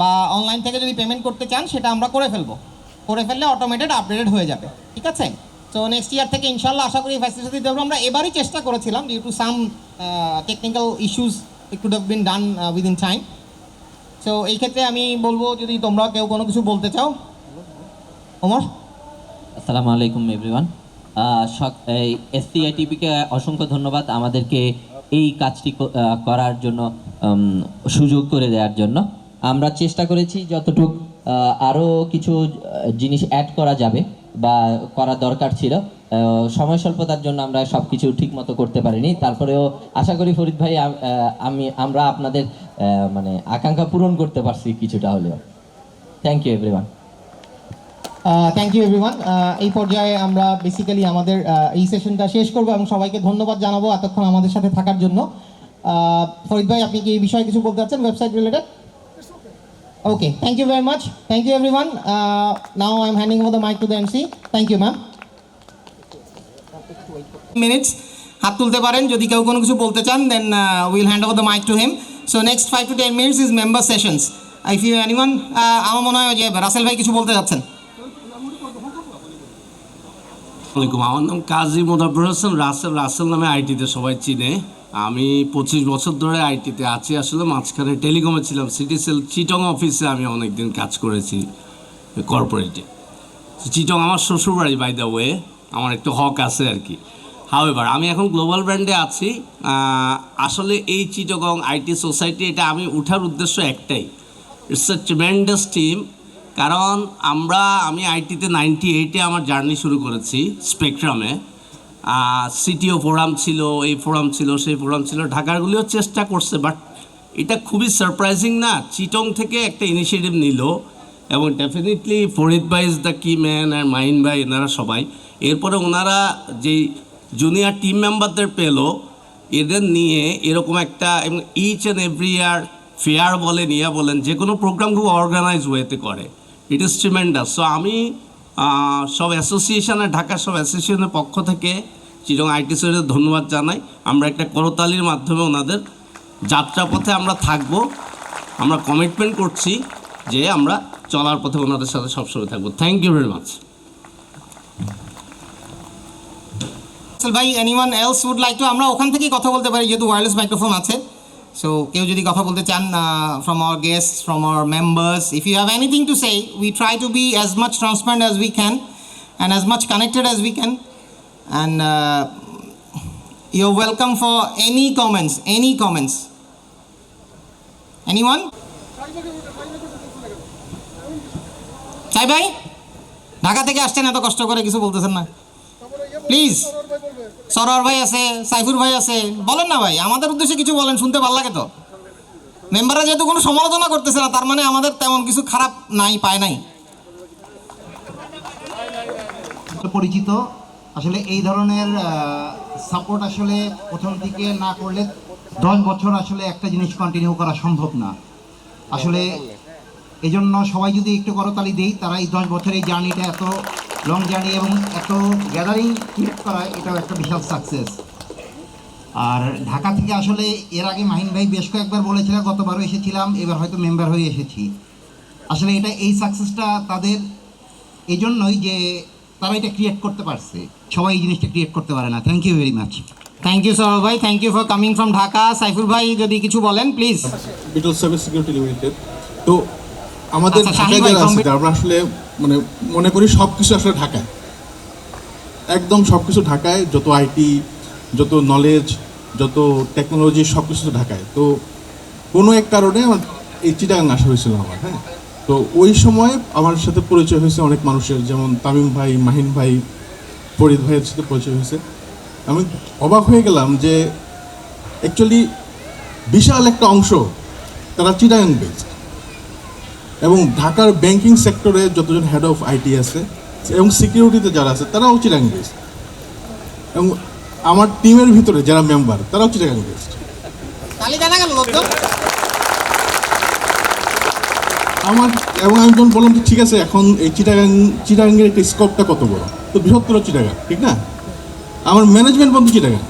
বা অনলাইন থেকে যদি পেমেন্ট করতে চান সেটা আমরা করে ফেললে অটোমেটেড আপডেটেড হয়ে যাবে, ঠিক আছে? সো নেক্সট ইয়ার থেকে ইনশাল্লাহ আশা করি ফ্যাসিলিটি দেবো। আমরা এবারই চেষ্টা করেছিলাম, due to some technical issues it could have been done within time. So এই ক্ষেত্রে আমি বলবো, যদি তোমরা কেউ কোনো কিছু বলতে চাও। ওমর? আসসালামু আলাইকুম এভরিওয়ান। এসসিআইটিভিকে অসংখ্য ধন্যবাদ আমাদেরকে এই কাজটি করার জন্য, সুযোগ করে দেওয়ার জন্য। আমরা চেষ্টা করেছি যতটুকু আরও কিছু জিনিস অ্যাড করা যাবে বা করা দরকার ছিল। সময় স্বল্পতার জন্য আমরা সব কিছু ঠিক মতো করতে পারিনি। তারপরেও আশা করি ফরিদ ভাই, আমরা আপনাদের মানে আকাঙ্ক্ষা পূরণ করতে পারছি কিছুটা হলেও। Thank you everyone. Thank you everyone. এই পর্যায়ে আমরা বেসিক্যালি আমাদের এই সেশনটা শেষ করব এবং সবাইকে ধন্যবাদ জানাবো এতক্ষণ আমাদের সাথে থাকার জন্য। ফরিদ ভাই, আপনি কি এই বিষয়ে কিছু বলতে চাচ্ছেন website related? Okay, thank you very much. Thank you everyone. Now I am handing over the mic to the MC. Thank you ma'am. Minutes হাত তুলতে পারেন যদি কেউ কোনো কিছু বলতে চান, then will hand over the mic to him. So next 5 to 10 minutes is member sessions. If you anyone, আমার মনে হয় যে রাসেল ভাই কিছু বলতে যাচ্ছেন। আসসালামাইকুম, আমার নাম কাজী মোদাব্বর হোসেন রাসেল। রাসেল নামে আইটিতে সবাই চিনে। আমি 25 বছর ধরে আইটিতে আছি। আসলে মাঝখানে টেলিকমে ছিলাম, সিটি সেল চিটং অফিসে আমি অনেকদিন কাজ করেছি কর্পোরেটে। চিটং আমার শ্বশুরবাড়ি, বাই দ্য ওয়ে, আমার একটু হক আছে আর কি। হাউএভার আমি এখন গ্লোবাল ব্র্যান্ডে আছি। আসলে এই চিটগং আইটি সোসাইটি, এটা আমি উঠার উদ্দেশ্য একটাই, ইটস এ ট্রিমেন্ডাস টিম। কারণ আমি আইটিতে 98-এ আমার জার্নি শুরু করেছি স্পেকট্রামে। সিটিও ফোরাম ছিল, এই ফোরাম ছিল, সেই ফোরাম ছিল, ঢাকারগুলিও চেষ্টা করছে। বাট এটা খুবই সারপ্রাইজিং না, চিটং থেকে একটা ইনিশিয়েটিভ নিল। এবং ডেফিনেটলি ফরিদ ভাই ইজ দ্য কি ম্যান, আর মাইন ভাই, এনারা সবাই। এরপরে ওনারা যেই জুনিয়র টিম মেম্বারদের পেলো, এদের নিয়ে এরকম একটা, এবং each and every year fair বলেন, বলেন, যে কোনো প্রোগ্রাম খুব অর্গানাইজ ওয়েতে করে। It is tremendous. সো আমি সব অ্যাসোসিয়েশনের, ঢাকার সব অ্যাসোসিয়েশনের পক্ষ থেকে চিটং আইটি সোসাইটির ধন্যবাদ জানাই। আমরা একটা করতালির মাধ্যমে ওনাদের যাত্রাপথে আমরা থাকবো। আমরা কমিটমেন্ট করছি যে আমরা চলার পথে ওনাদের সাথে সবসময় থাকবো। Thank you very much. ভাই, anyone else would like to? আমরা ওখান থেকেই কথা বলতে পারি যেহেতু ওয়্যারলেস মাইক্রোফোন আছে। সো কেউ যদি কথা বলতে চান, from our guest, from our members, if you have anything to say, we try to be as much transparent as we can and as much connected as we can. And you are welcome for any comments. Anyone? চাই ভাই, ঢাকা থেকে আসছেন, এত কষ্ট করে কিছু বলতেছেন না প্লিজ। সরোয়ার ভাই আছে, সাইফুর ভাই আছে, বলেন না ভাই, আমাদের উদ্দেশ্যে কিছু বলেন, শুনতে ভালো লাগে তো। মেম্বাররা যেহেতু কোনো সমালোচনা করতেছে না, তার মানে আমাদের তেমন কিছু খারাপ নাই, পায় নাই। পরিচিত আসলে এই ধরনের সাপোর্ট আসলে প্রথম দিকে না করলে 10 বছর আসলে একটা জিনিস কন্টিনিউ করা সম্ভব না। আসলে এই জন্য সবাই যদি একটু করতালি দেই, তারা এই 10 বছর এই জার্নিটা, এত লং জার্নি এবং এত গ্যাদারিং ক্রিয়েট করা, এটাও একটা বিশাল সাকসেস। আর ঢাকা থেকে আসলে এর আগে মাহিন ভাই বেশ কয়েকবার বলেছিলেন, গতবারও এসেছিলাম, এবার হয়তো মেম্বার হয়ে এসেছি। আসলে এটা এই সাকসেসটা তাদের এই জন্যই যে তারা এটা ক্রিয়েট করতে পারছে, সবাই এই জিনিসটা ক্রিয়েট করতে পারে না। Thank you very much. Thank you Sourav bhai, thank you for coming from Dhaka. Saiful ভাই যদি কিছু বলেন please. Beetle service security limited. তো আমাদের আচ্ছা, ঢাকায় শাহিন ভাই, যারা আছে, আমরা আসলে মানে মনে করি সব কিছু আসলে ঢাকায়, একদম সব কিছু ঢাকায়, যত আইটি, যত নলেজ, যত টেকনোলজি, সব কিছু ঢাকায়। তো কোনো এক কারণে আমার এই চিটাগাং আসা হয়েছিল আমার। হ্যাঁ, তো ওই সময় আমার সাথে পরিচয় হয়েছে অনেক মানুষের, যেমন তামিম ভাই, মাহিন ভাই, ফরিদ ভাইয়ের সাথে পরিচয় হয়েছে। আমি অবাক হয়ে গেলাম যে অ্যাকচুয়ালি বিশাল একটা অংশ তারা চিটাগাং বেসড, এবং ঢাকার ব্যাংকিং সেক্টরে যতজন হেড অফ আইটি আছে এবং সিকিউরিটিতে যারা আছে তারাও চিটাগাং বেসড, এবং আমার টিমের ভিতরে যারা মেম্বার তারাও চিটাগাং বেসড। আমার এবং আমি যখন বললাম যে ঠিক আছে, এখন এই চিটাগাংয়ের একটা স্কোপটা কত বড়, তো বৃহত্তর চিটাগাং, ঠিক না? আমার ম্যানেজমেন্ট বন্ধু চিটাগাং,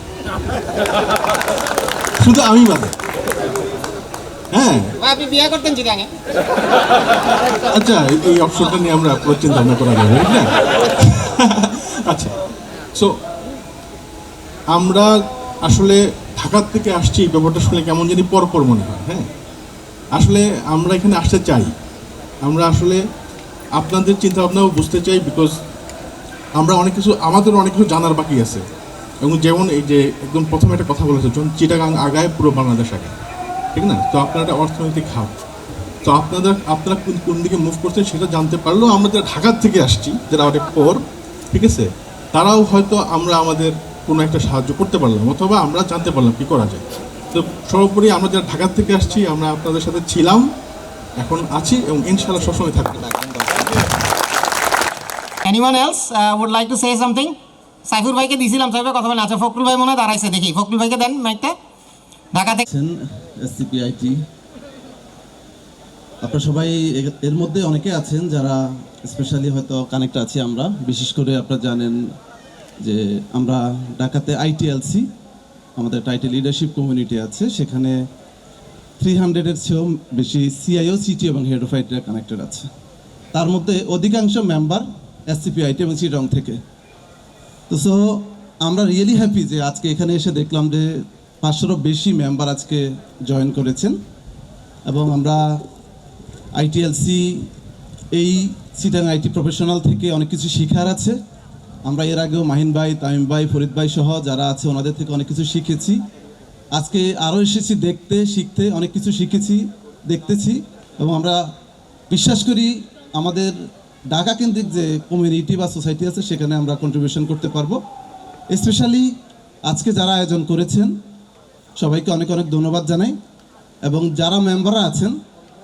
শুধু আমি বাদে। হ্যাঁ, আপনি বিয়ে করতেন চিটাগাংয়ে? আচ্ছা, এই অপশনটা নিয়ে আমরা পুরো চিন্তা ভাবনা করা যাবে, ঠিক না? আচ্ছা, সো আমরা আসলে ঢাকার থেকে আসছি, এই ব্যাপারটা শুনে কেমন জানি পরপর মনে হয়। হ্যাঁ, আসলে আমরা এখানে আসতে চাই, আমরা আসলে আপনাদের চিন্তা ভাবনাও বুঝতে চাই, বিকজ আমরা অনেক কিছু, আমাদের অনেক কিছু জানার বাকি আছে। এবং যেমন এই যে একদম প্রথমে একটা কথা বলেছে, যখন চিটাগাং আগায় পুরো বাংলাদেশ আগায়, ঠিক না? তো আপনারা একটা অর্থনৈতিক হাব, তো আপনারা কোন দিকে মুভ করছেন সেটা জানতে পারলেও আমরা যারা ঢাকার থেকে আসছি, যারা অনেক পর, ঠিক আছে, তারাও হয়তো আমরা আমাদের কোনো একটা সাহায্য করতে পারলাম, অথবা আমরা জানতে পারলাম কী করা যায়। তো সর্বোপরি আমরা যারা ঢাকার থেকে আসছি, আমরা আপনাদের সাথে ছিলাম, এখন আছি, এবং ইনশাআল্লাহ সবসময় থাকবো। Anyone else would like to say something? Saiful ভাইকে দিয়েছিলাম, সাইফুল কথা বলেন। আচ্ছা, ফখরুল ভাই মনে হয় দাঁড়াইছে, দেখি ফখরুল ভাইকে দেন মাইকটা। ঢাকা থেকে এসসিপিআইটি, আপনারা সবাই এর মধ্যে অনেকে আছেন যারা স্পেশালি হয়তো কানেক্ট আছি আমরা। বিশেষ করে আপনারা জানেন যে আমরা ঢাকাতে আইটিএলসি, আমাদের একটা আইটি লিডারশিপ কমিউনিটি আছে, সেখানে 300-এর চেয়েও বেশি সিআইও, সিটি এবং হেড অফ আইটিরা কানেক্টেড আছে। তার মধ্যে অধিকাংশ মেম্বার এসসিপিআইটি এবং চিটং থেকে। তো সো আমরা রিয়েলি হ্যাপি যে আজকে এখানে এসে দেখলাম যে 500-এরও বেশি মেম্বার আজকে জয়েন করেছেন, এবং আমরা আইটিএলসি, এই চিটাং আইটি প্রফেশনাল থেকে অনেক কিছু শেখার আছে। আমরা এর আগেও মাহিন ভাই, তামিম ভাই, ফরিদ ভাই সহ যারা আছে ওনাদের থেকে অনেক কিছু শিখেছি। আজকে আরও এসেছি দেখতে, শিখতে, অনেক কিছু শিখেছি, দেখতেছি, এবং আমরা বিশ্বাস করি আমাদের ঢাকা কেন্দ্রিক যে কমিউনিটি বা সোসাইটি আছে সেখানে আমরা কন্ট্রিবিউশন করতে পারবো। স্পেশালি আজকে যারা আয়োজন করেছেন সবাইকে অনেক অনেক ধন্যবাদ জানাই, এবং যারা মেম্বাররা আছেন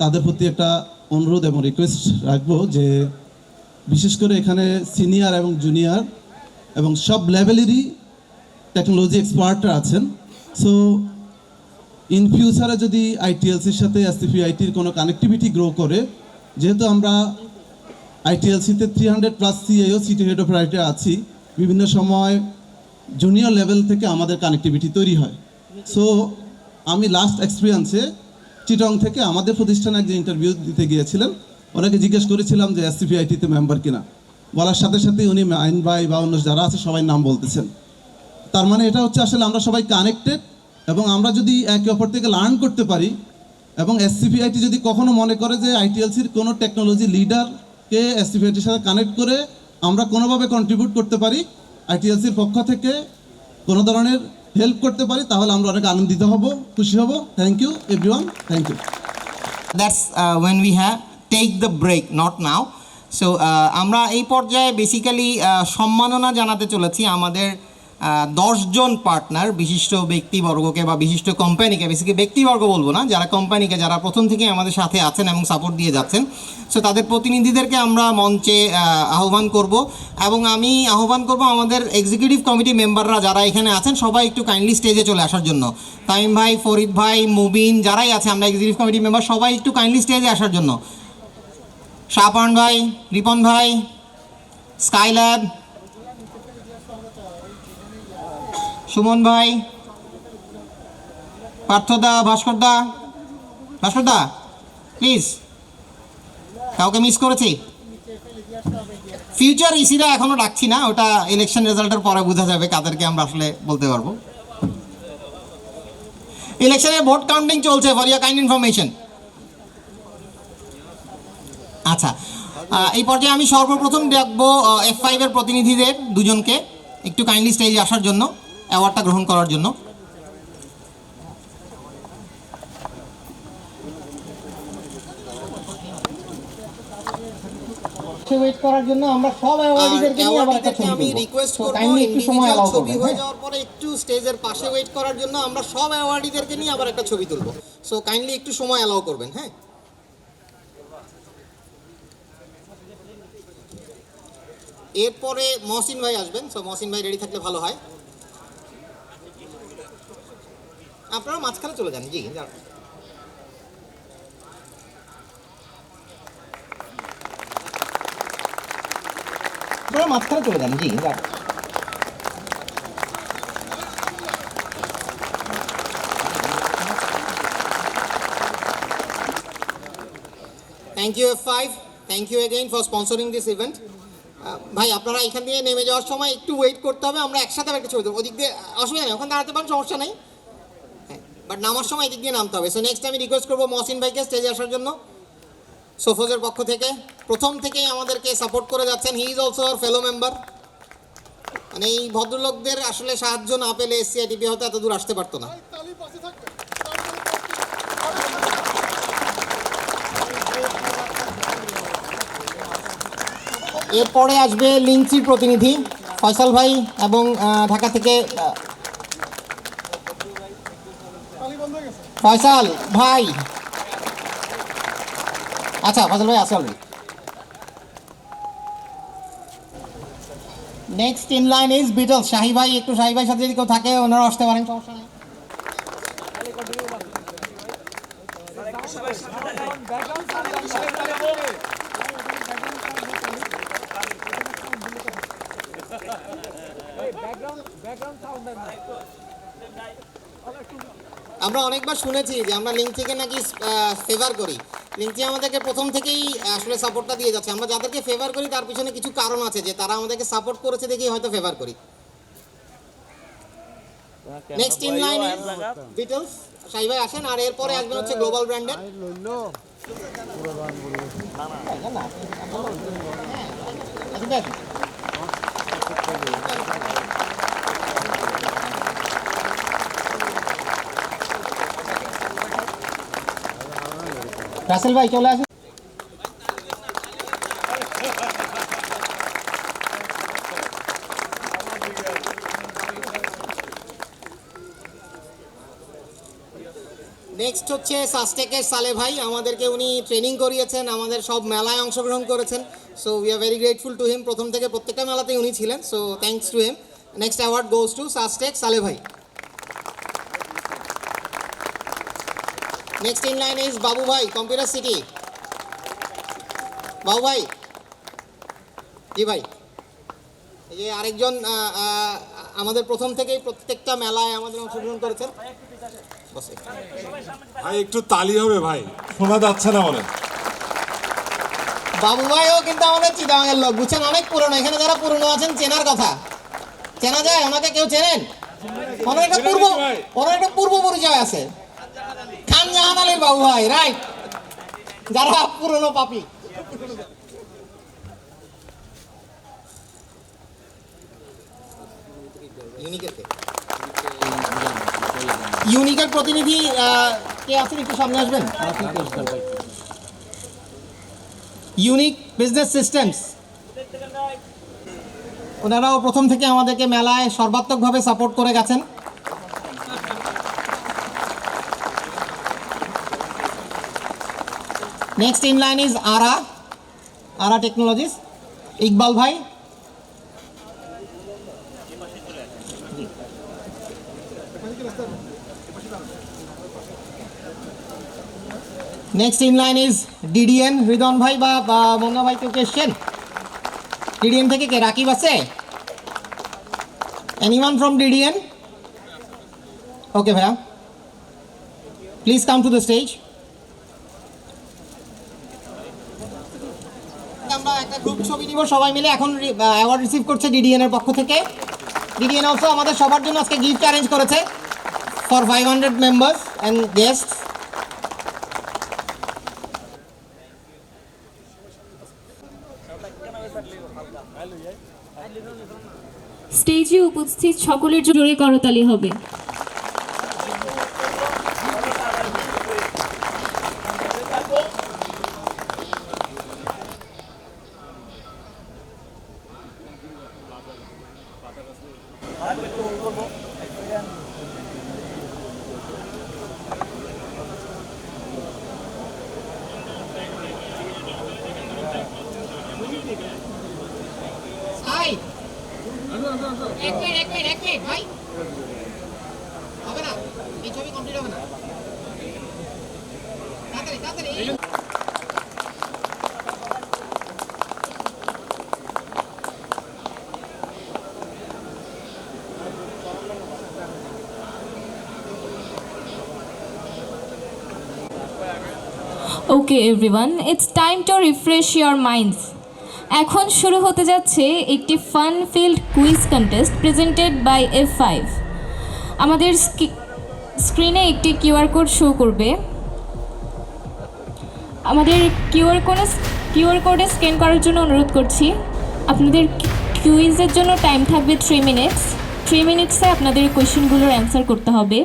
তাদের প্রতি একটা অনুরোধ এবং রিকোয়েস্ট রাখবো যে বিশেষ করে এখানে সিনিয়র এবং জুনিয়র এবং সব লেভেলেরই টেকনোলজি এক্সপার্টরা আছেন। সো ইন ফিউচারে যদি আইটিএলসির সাথে এসসিপিআইটির কোনো কানেক্টিভিটি গ্রো করে, যেহেতু আমরা আইটিএলসিতে 300+ CIO, city head of IT আছি, বিভিন্ন সময় জুনিয়র লেভেল থেকে আমাদের কানেক্টিভিটি তৈরি হয়। সো আমি লাস্ট এক্সপিরিয়েন্সে চিটং থেকে আমাদের প্রতিষ্ঠানে একজন ইন্টারভিউ দিতে গিয়েছিলেন, ওনাকে জিজ্ঞেস করেছিলাম যে এসসিপিআইটিতে মেম্বার কিনা, বলার সাথে সাথে উনি মাইন ভাই বা অন্য যারা আছে সবাই নাম বলতেছেন। তার মানে এটা হচ্ছে আসলে আমরা সবাই কানেক্টেড, এবং আমরা যদি একে অপর থেকে লার্ন করতে পারি, এবং এসসিপিআইটি যদি কখনো মনে করে যে আইটিএলসির কোনো টেকনোলজি লিডারকে এসসিপিআইটির সাথে কানেক্ট করে আমরা কোনোভাবে কন্ট্রিবিউট করতে পারি, আইটিএলসির পক্ষ থেকে কোনো ধরনের হেল্প করতে পারি, তাহলে আমরা অনেক আনন্দিত হব, খুশি হব। Thank you everyone, thank you. That's when we have take the break, not now. So আমরা এই পর্যায়ে বেসিক্যালি সম্মাননা জানাতে চলেছি আমাদের 10 জন পার্টনার, বিশিষ্ট ব্যক্তিবর্গকে বা বিশিষ্ট কোম্পানিকে, বেসিক্যালি ব্যক্তিবর্গ বলবো না, যারা কোম্পানিকে, যারা প্রথম থেকে আমাদের সাথে আছেন এবং সাপোর্ট দিয়ে যাচ্ছেন, সো তাদের প্রতিনিধিদেরকে আমরা মঞ্চে আহ্বান করব। এবং আমি আহ্বান করব আমাদের এক্সিকিউটিভ কমিটি মেম্বাররা যারা এখানে আছেন সবাই একটু কাইন্ডলি স্টেজে চলে আসার জন্য। তামিম ভাই, ফরিদ ভাই, মুবিন, যারাই আছে আমরা এক্সিকিউটিভ কমিটি মেম্বার, সবাই একটু কাইন্ডলি স্টেজে আসার জন্য। শাহপান ভাই, রিপন ভাই, স্কাইল্যাব, সুমন ভাই, পার্থদা, ভাস্করদা প্লিজ, কাউকে মিস করেছি? ফিউচার ইসিরা এখনো রাখছি না, ওটা ইলেকশন রেজাল্টের পরে বোঝা যাবে কাদেরকে আমরা আসলে বলতে পারবো। ইলেকশনের ভোট কাউন্টিং চলছে, ফর ইয়োর কাইন্ড ইনফরমেশন। আচ্ছা, এই পর্যায়ে আমি সর্বপ্রথম ডাকবো F5 এর প্রতিনিধিদের দুজনকে একটু কাইন্ডলি স্টেজে আসার জন্য, অ্যাওয়ার্ডটা গ্রহণ করার জন্য। ওয়েট করার জন্য আমরা সব অ্যাওয়ার্ডিদেরকে নিয়ে আবার একটা ছবি আমি রিকোয়েস্ট করব, কাইন্ডলি একটু সময় অ্যালাউ করবেন। ছবি হয়ে যাওয়ার পরে একটু স্টেজের পাশে ওয়েট করার জন্য আমরা সব অ্যাওয়ার্ডিদেরকে নিয়ে আবার একটা ছবি তুলব। সো কাইন্ডলি একটু সময় অ্যালাউ করবেন। হ্যাঁ, এরপরে মহসিন ভাই আসবেন। সো মহসিন ভাই রেডি থাকলে ভালো হয়। আপনারা মাঝখানে চলে যান। জি, আপনারা মাঝখানে চলে যান। জি, thank you F5, thank you again for sponsoring this event. ভাই আপনারা এখান দিয়ে নেমে যাওয়ার সময় একটু ওয়েট করতে হবে, আমরা একসাথে একটা ছবি দেবো। ওদিক দিয়ে অসুবিধা নেই, ওখানে দাঁড়াতে পারেন, সমস্যা নেই। হ্যাঁ, বাট নামার সময় এদিক দিয়ে নামতে হবে। সো নেক্সট আমি রিকোয়েস্ট করবো মহসিন ভাইকে স্টেজে আসার জন্য। সোফোজের পক্ষ থেকে প্রথম থেকেই আমাদেরকে সাপোর্ট করে যাচ্ছেন, he is also hour fellow member. মানে এই ভদ্রলোকদের আসলে সাহায্য না পেলে SCITP হয়তো এত দূর আসতে পারতো না। এরপরে আসবে লিঙ্কসির প্রতিনিধি ফয়সাল ভাই এবং ঢাকা থেকে ফয়সাল ভাই। আচ্ছা, ফয়সাল ভাই আসল। Next in line is Beatles. Shahi ভাই, একটু শাহি ভাইয়ের সাথে যদি কেউ থাকে ওনারা আসতে পারেন, সমস্যা নেই। আমরা অনেকবার শুনেছি যে আমরা লিঙ্কচিকে নাকি ফেভার করি। লিঙ্কচি আমাদেরকে প্রথম থেকেই আসলে সাপোর্টটা দিয়ে যাচ্ছে। আমরা যাদেরকে ফেভার করি তার পিছনে কিছু কারণ আছে, যে তারা আমাদেরকে সাপোর্ট করেছে দেখেই হয়তো ফেভার করি। Next in line Beatles, Shahi ভাই আসেন। আর এরপরে আসবেন হচ্ছে গ্লোবাল ব্র্যান্ডের রাসেল ভাই, চলে আসেন। নেক্সট হচ্ছে সাস্টেকের সালে ভাই, আমাদেরকে উনি ট্রেনিং করিয়েছেন, আমাদের সব মেলায় অংশগ্রহণ করেছেন। So we are very grateful to him. প্রথম থেকে প্রত্যেকটা মেলাতেই উনি ছিলেন। So thanks to him. Next award goes to SUSTech Saleh bhai. Next in line is বাবু ভাই, কম্পিউটার সিটি। বাবু ভাই, জি ভাই। এই যে আরেকজন আমাদের প্রথম থেকেই প্রত্যেকটা মেলায় আমাদের অংশগ্রহণ করেছেন। ভাই একটু তালি হবে ভাই, শোনা যাচ্ছে না বলে। বাবু ভাইও কিন্তু আমাদের চিটাগাংয়ের লোক, বুঝছেন, অনেক পুরনো। এখানে যারা পুরনো আছেন চেনার কথা, চেনা যায়। ওনাকে কেউ চেনেন? ওনার একটা পূর্ব পরিচয় আছে, খান জাহান আলীর বাবু ভাই, রাইট, যারা পুরনো পাপি। ইউনিকের প্রতিনিধি কে আছেন, একটু সামনে আসবেন। Unique business systems. ওনারাও প্রথম থেকে আমাদেরকে মেলায় সর্বাত্মকভাবে সাপোর্ট করে গেছেন। Next in line is Ara technologies, Iqbal ভাই। নেক্সট ইন লাইন ইজ ডিডিএন, হৃদন ভাই বা মন্না ভাই কেউ এসছেন ডিডিএন থেকে? কে রাকিব আছে? Anyone from DDN? ওকে ভাইয়া, please come to the stage. আমরা একটা গ্রুপ ছবি নিব সবাই মিলে। এখন অ্যাওয়ার্ড রিসিভ করছে ডিডিএন এর পক্ষ থেকে। ডিডিএন অলসো আমাদের সবার জন্য আজকে গিফট অ্যারেঞ্জ করেছে ফর 500 মেম্বার্স অ্যান্ড গেস্টস। স্টেজে উপস্থিত সকলের জোরে করতালি হবে। এক মিনিট ভাই, হবে না, এই ছবি কমপ্লিট হবে না, তাড়াতাড়ি। Okay everyone, it's time to refresh your minds. এখন শুরু হতে যাচ্ছে একটি fun field quiz contest presented by F5। আমাদের স্ক্রিনে একটি কিউআর কোড শো করবে। আমাদের কিউআর কোডে স্ক্যান করার জন্য অনুরোধ করছি। আপনাদের কুইজের জন্য টাইম থাকবে 3 মিনিটস। 3 মিনিটসে আপনাদের কোয়েশ্চেনগুলোর অ্যান্সার করতে হবে।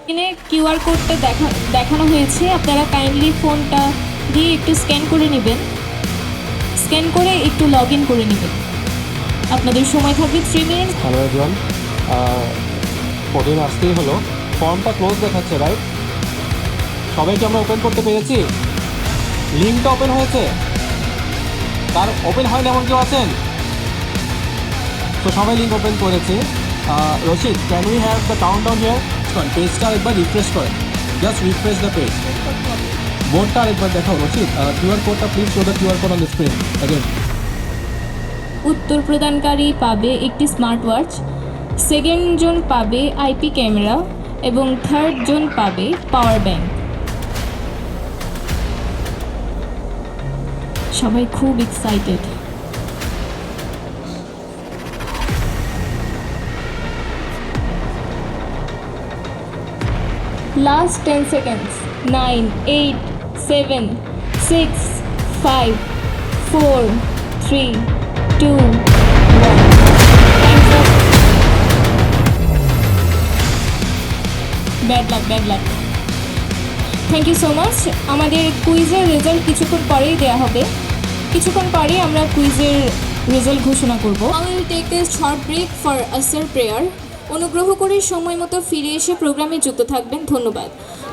এখানে কিউআর কোডটা দেখানো হয়েছে, আপনারা কাইন্ডলি ফোনটা দিয়ে একটু স্ক্যান করে নেবেন। স্ক্যান করে একটু লগ ইন করে নেবেন। আপনাদের সময় থাকবে 3 মিনিট। হ্যালো এভরিওয়ান, পডিয়ামে আসতেই হলো। ফর্মটা ক্লোজ দেখাচ্ছে, রাইট? সবাইকে আমরা ওপেন করতে পেরেছি? লিঙ্কটা ওপেন হয়েছে? তার ওপেন হয়নি এমন কেউ আছেন? তো সবাই লিঙ্ক ওপেন করেছে। Rashid, can we have the countdown here? পেজটা একবার রিফ্রেশ করেন, জাস্ট রিফ্রেশ দ্য পেজ। বোর্ডটা আরেকবার দেখাও রশিদ। কিউআর কোডটা please show the QR code on the screen again. উত্তর প্রদানকারী পাবে একটি স্মার্ট ওয়াচ, সেকেন্ড জন পাবে আইপি ক্যামেরা এবং থার্ড জন পাবে পাওয়ার ব্যাংক। সবাই খুব excited. Last 10 seconds. 9, 8, 7, 6, 5, 4, 3, 2, 1. Time's up. Bad luck. Thank you so much. আমাদের কুইজের রেজাল্ট কিছুক্ষণ পরেই দেওয়া হবে। কিছুক্ষণ পরেই আমরা কুইজের রেজাল্ট ঘোষণা করব। I will take a short break for Asr prayer. অনুগ্রহ করে সময় মতো ফিরে এসে প্রোগ্রামে যুক্ত থাকবেন। ধন্যবাদ।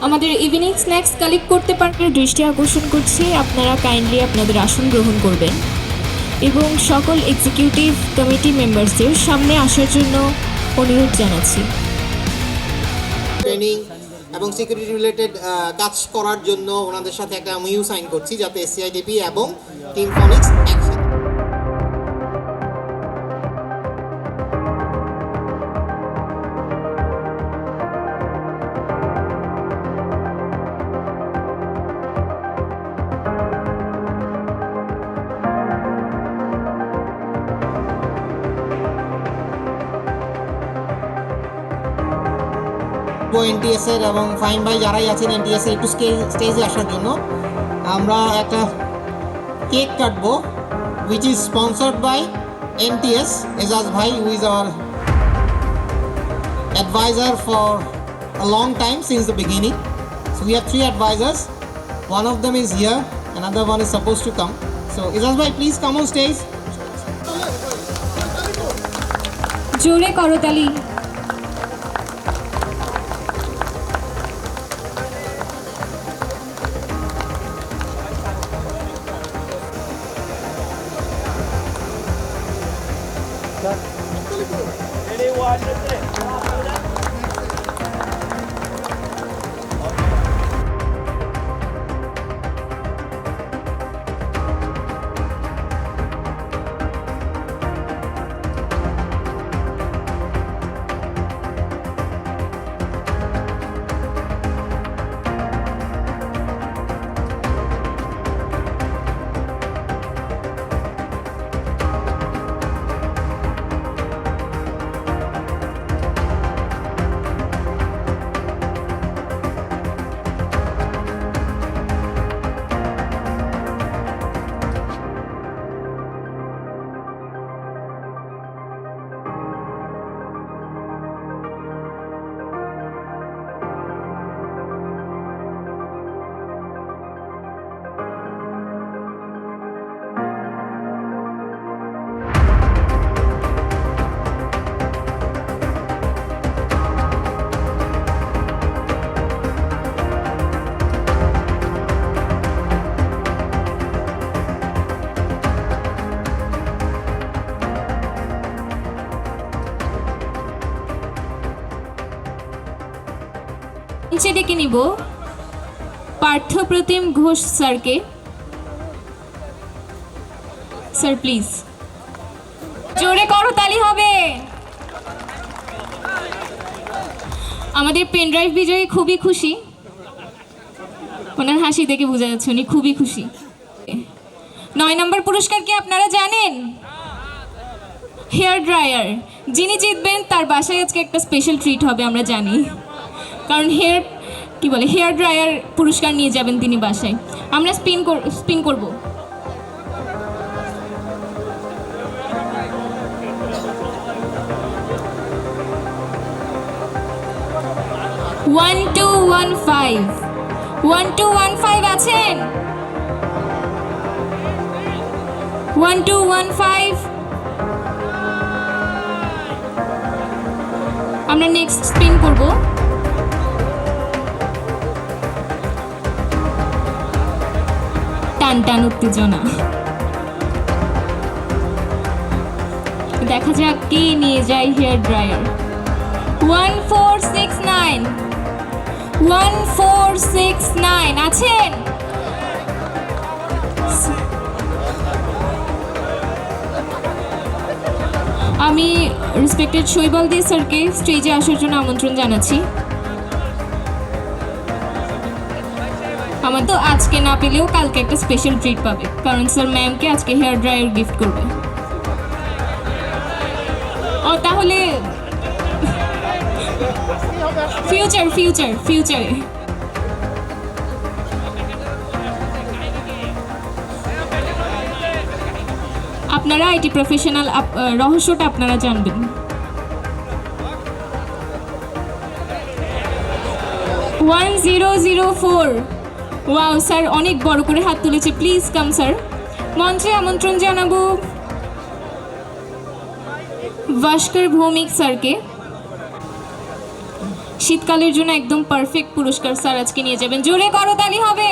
আমাদের ইভিনিং স্ন্যাক্স কালেক্ট করতে পারলে দৃষ্টি আকর্ষণ করছি, আপনারা কাইন্ডলি আপনাদের আসন গ্রহণ করবেন এবং সকল এক্সিকিউটিভ কমিটি মেম্বারসদের সামনে আসার জন্য অনুরোধ জানাচ্ছি। ট্রেনিং এবং সিকিউরিটি রিলেটেড কাজ করার জন্য ওনাদের সাথে একটা MOU সাইন করছি, যাতে SCIDP এবং টিম ফনিক্স একসাথে। NTS এর এবং ফাইন ভাই যারাই আছেন NTS এর একটু স্টেজে আসার জন্য আমরা একটা কেক কাটবো, which is sponsored by NTS. Ezaz bhai, who is our advisor for a long time since the beginning. So we have 3 advisors. One of them is here, another one is supposed to come. So Ezaz bhai, please come on stage. জোরে করতালি। মঞ্চে ডেকে নিব পার্থপ্রতিম ঘোষ স্যারকে। Sir please, জোরে করতালি হবে। আমাদের পেন ড্রাইভ বিজয়ী খুবই খুশি, ওনার হাসি দেখে বোঝা যাচ্ছে উনি খুবই খুশি। 9 নম্বর পুরস্কার কি আপনারা জানেন? Hair dryer. যিনি জিতবেন তার বাসায় আজকে একটা স্পেশাল ট্রিট হবে আমরা জানি, কারণ হেয়ার ড্রায়ার পুরস্কার নিয়ে যাবেন তিনি বাসায়। আমরা স্পিন করব। ওয়ান টু 1215 আছেন? 1215। আমরা নেক্সট স্পিন করব। টান উত্তেজনা, দেখা যাক কি নিয়ে যায় হেয়ার ড্রায়ার। 1469 আছেন? আমি রেসপেক্টেড শৈবালদি স্যারকে স্টেজে আসার জন্য আমন্ত্রণ জানাচ্ছি। আমার তো আজকে না পেলেও কালকে একটা স্পেশাল ট্রিট পাবে, কারণ স্যার ম্যামকে আজকে হেয়ার ড্রায়ার গিফট করবে। ও তাহলে ফিউচারে আপনারা আইটি প্রফেশনাল রহস্যটা আপনারা জানবেন। 1004। ওয়াও স্যার অনেক বড় করে হাত তুলেছে, প্লিজ কাম স্যার। মঞ্চে আমন্ত্রণ জানাবো ভাস্কর ভৌমিক স্যারকে। শীতকালের জন্য একদম পারফেক্ট পুরস্কার স্যার আজকে নিয়ে যাবেন। জোরে করতালি হবে।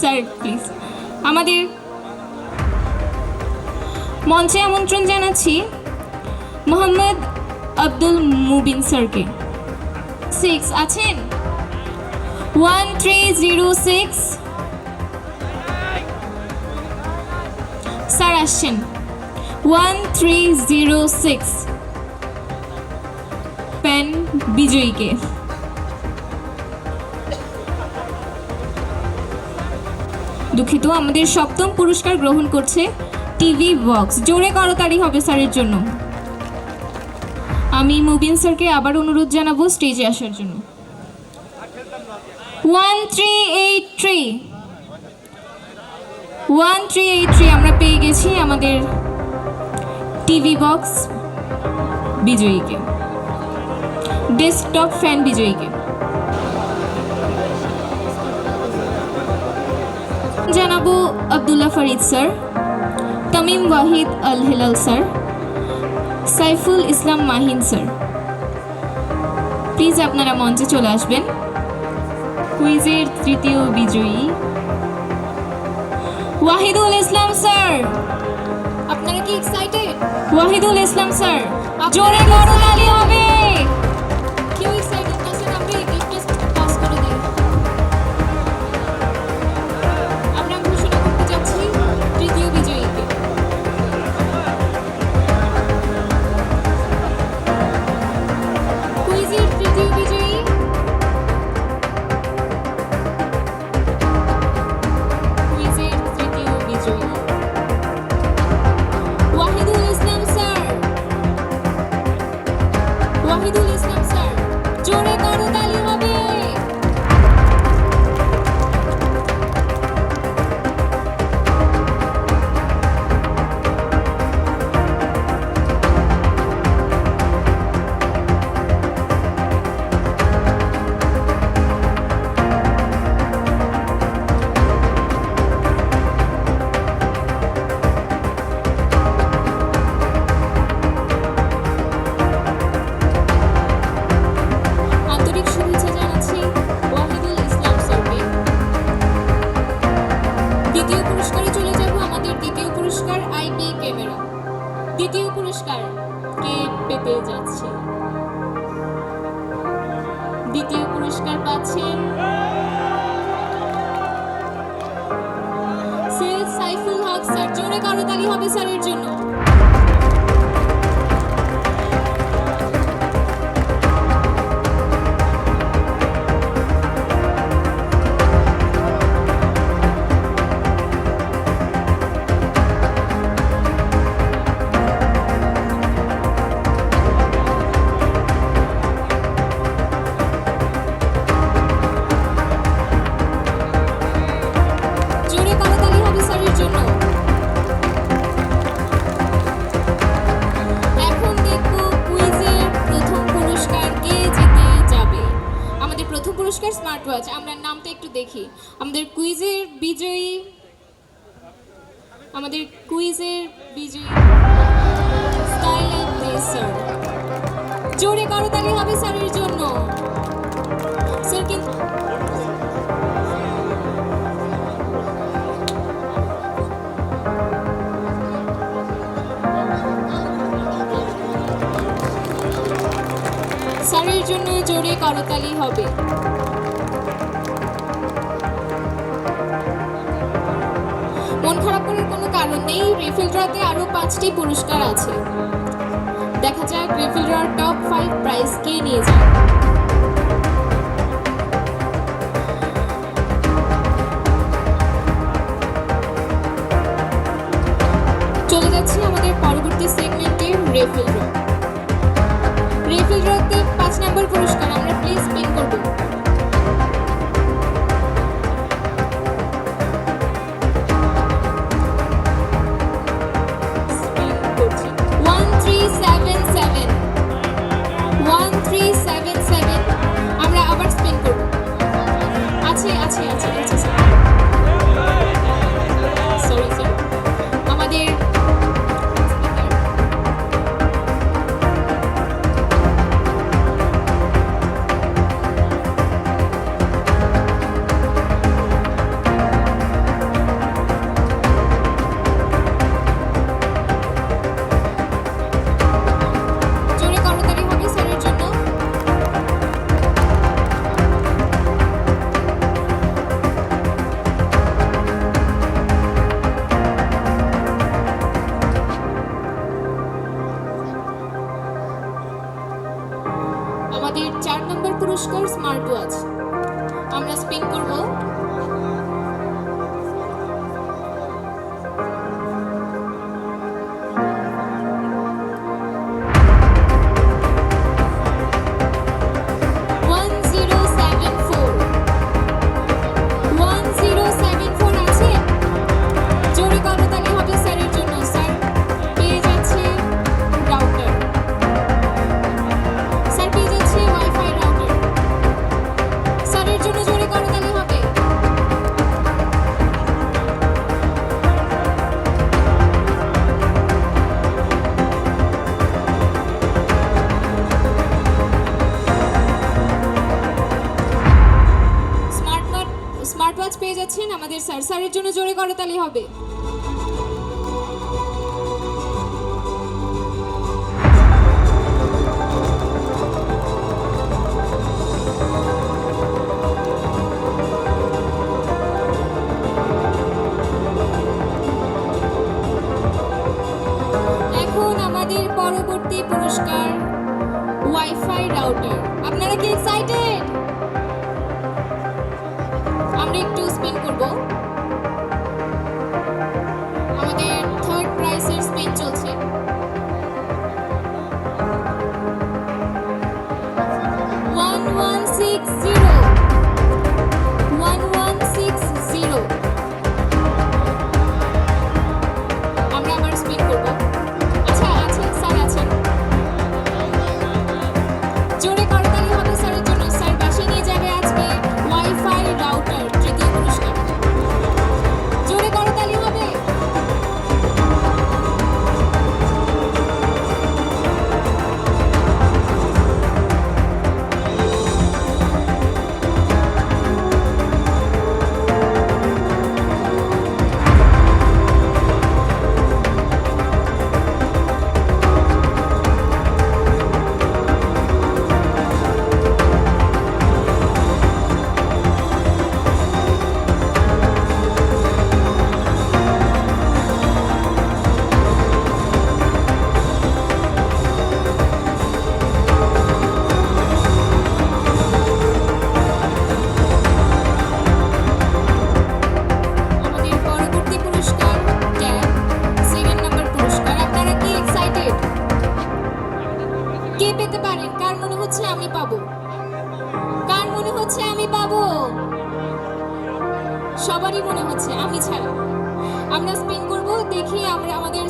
Sir please. আমাদের মঞ্চে আমন্ত্রণ জানাচ্ছি মোহাম্মদ আব্দুল মুবিন স্যারকে। 6 আছেন? 1306 স্যার আসছেন। 1306 পেন বিজয়ীকে। দুঃখিত, আমাদের 7ম পুরস্কার গ্রহণ করছে টিভি বক্স। জোরে করতালি হবে স্যারের জন্য। আমি মুবিন স্যারকে আবার অনুরোধ জানাবো স্টেজে আসার জন্য। 1383 আমরা পেয়ে গেছি আমাদের টিভি বক্স বিজয়ীকে, ডেস্কটপ ফ্যান বিজয়ীকে। জানাবো Abdullah Farid sir. Tamim Wahid Al Hilal sir, Saiful Islam Mahin sir, please আপনারা মঞ্চে চলে আসবেন। কুইজের তৃতীয় বিজয়ী ওয়াহিদুল ইসলাম স্যার। আপনারা কি এক্সাইটেড? ওয়াহিদুল ইসলাম স্যার, জোরে করতালি হবে। কেউ এক্সাইটেড না স্যার? আমরা গিফট পাস করে দিই। আমরা ঘোষণা করতে যাচ্ছি তৃতীয় বিজয়ীকে। কুইজের তৃতীয় বিজয়ী ওয়াহিদুল ইসলাম স্যার। ওয়াহিদুল ইসলাম স্যার, জোরে করতালি হবে। আন্তরিক শুভেচ্ছা জানাচ্ছি ওয়াহিদুল ইসলাম স্যারকে। দ্বিতীয় পুরস্কারে চলে যাব। আমাদের দ্বিতীয় পুরস্কার আইপি ক্যামেরা। দ্বিতীয় পুরস্কার কে পেতে যাচ্ছে? দ্বিতীয় পুরস্কার পাচ্ছেন সৈয়দ সাইফুল হক স্যার। জোরে করতালি হবে স্যারের জন্য। জোরে করতালি হবে স্যারের জন্য। এখন দেখব কুইজের প্রথম পুরস্কার কে জিতে যাবে। আমাদের প্রথম পুরস্কার স্মার্ট ওয়াচ। আমরা নামটা একটু দেখি। আমাদের কুইজের বিজয়ী স্টাইল অ্যান্ড গ্রেস স্যার। জোরে করতালি হবে স্যারের জন্য। স্যার কিন্তু স্যারের জন্য জোরে করতালি হবে। মন খারাপ করার কোনো কারণ নেই। রিফিল ড্রতে আরো 5টি পুরস্কার আছে। দেখা যাক রিফিল ড্রর টপ 5 প্রাইজ কে নিয়ে যায়। চলে যাচ্ছি আমাদের পরবর্তী সেগমেন্টে রিফিল ড্র। রিফিল ড্রতে 5 নম্বর পুরস্কার। আমরা প্লিজ স্পিন করব। স্পিন করছি। 1377 1377। আমরা আবার স্পিন করব। আছে সরি স্যার। আমাদের আমাদের স্যার, স্যারের জন্য জোরে করতালি হবে। এখন আমাদের পরবর্তী পুরস্কার ওয়াইফাই রাউটার। আপনারা কি এক্সাইটেড? আমরা একটু স্পিন করব। আমাদের থার্ড প্রাইসের স্পিন চলছে। আমরা আবার স্পিন করব। আচ্ছা আছেন স্যার, আছেন, জোরে করতালি হবে স্যারের জন্য। স্যার বাসে নিয়ে যাবে আজকে ওয়াইফাই রাউটার, তৃতীয় পুরস্কার। জোরে করতালি হবে। আমাদের পরবর্তী পুরস্কার ট্যাব, সেকেন্ড নাম্বার পুরস্কার। আপনারা কি এক্সাইটেড? কে পেতে পারেন? কার মনে হচ্ছে আমি পাবো? কার মনে হচ্ছে আমি পাবো? সবারই মনে হচ্ছে, আমি ছাড়া। আমরা স্পিন করব, দেখি আমরা আমাদের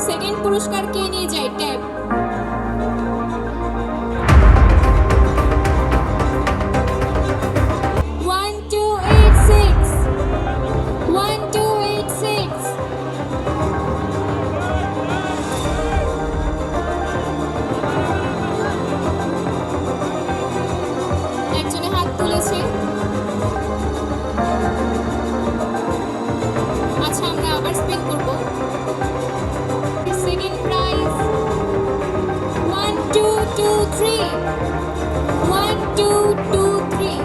সেকেন্ড পুরস্কার কে নিয়ে যায়। Tab, one two eight six, 1286। একজনে হাত তুলেছে। আচ্ছা আমরা আবার স্পিন করব। সেকেন্ড প্রাইজ 1223, 1223,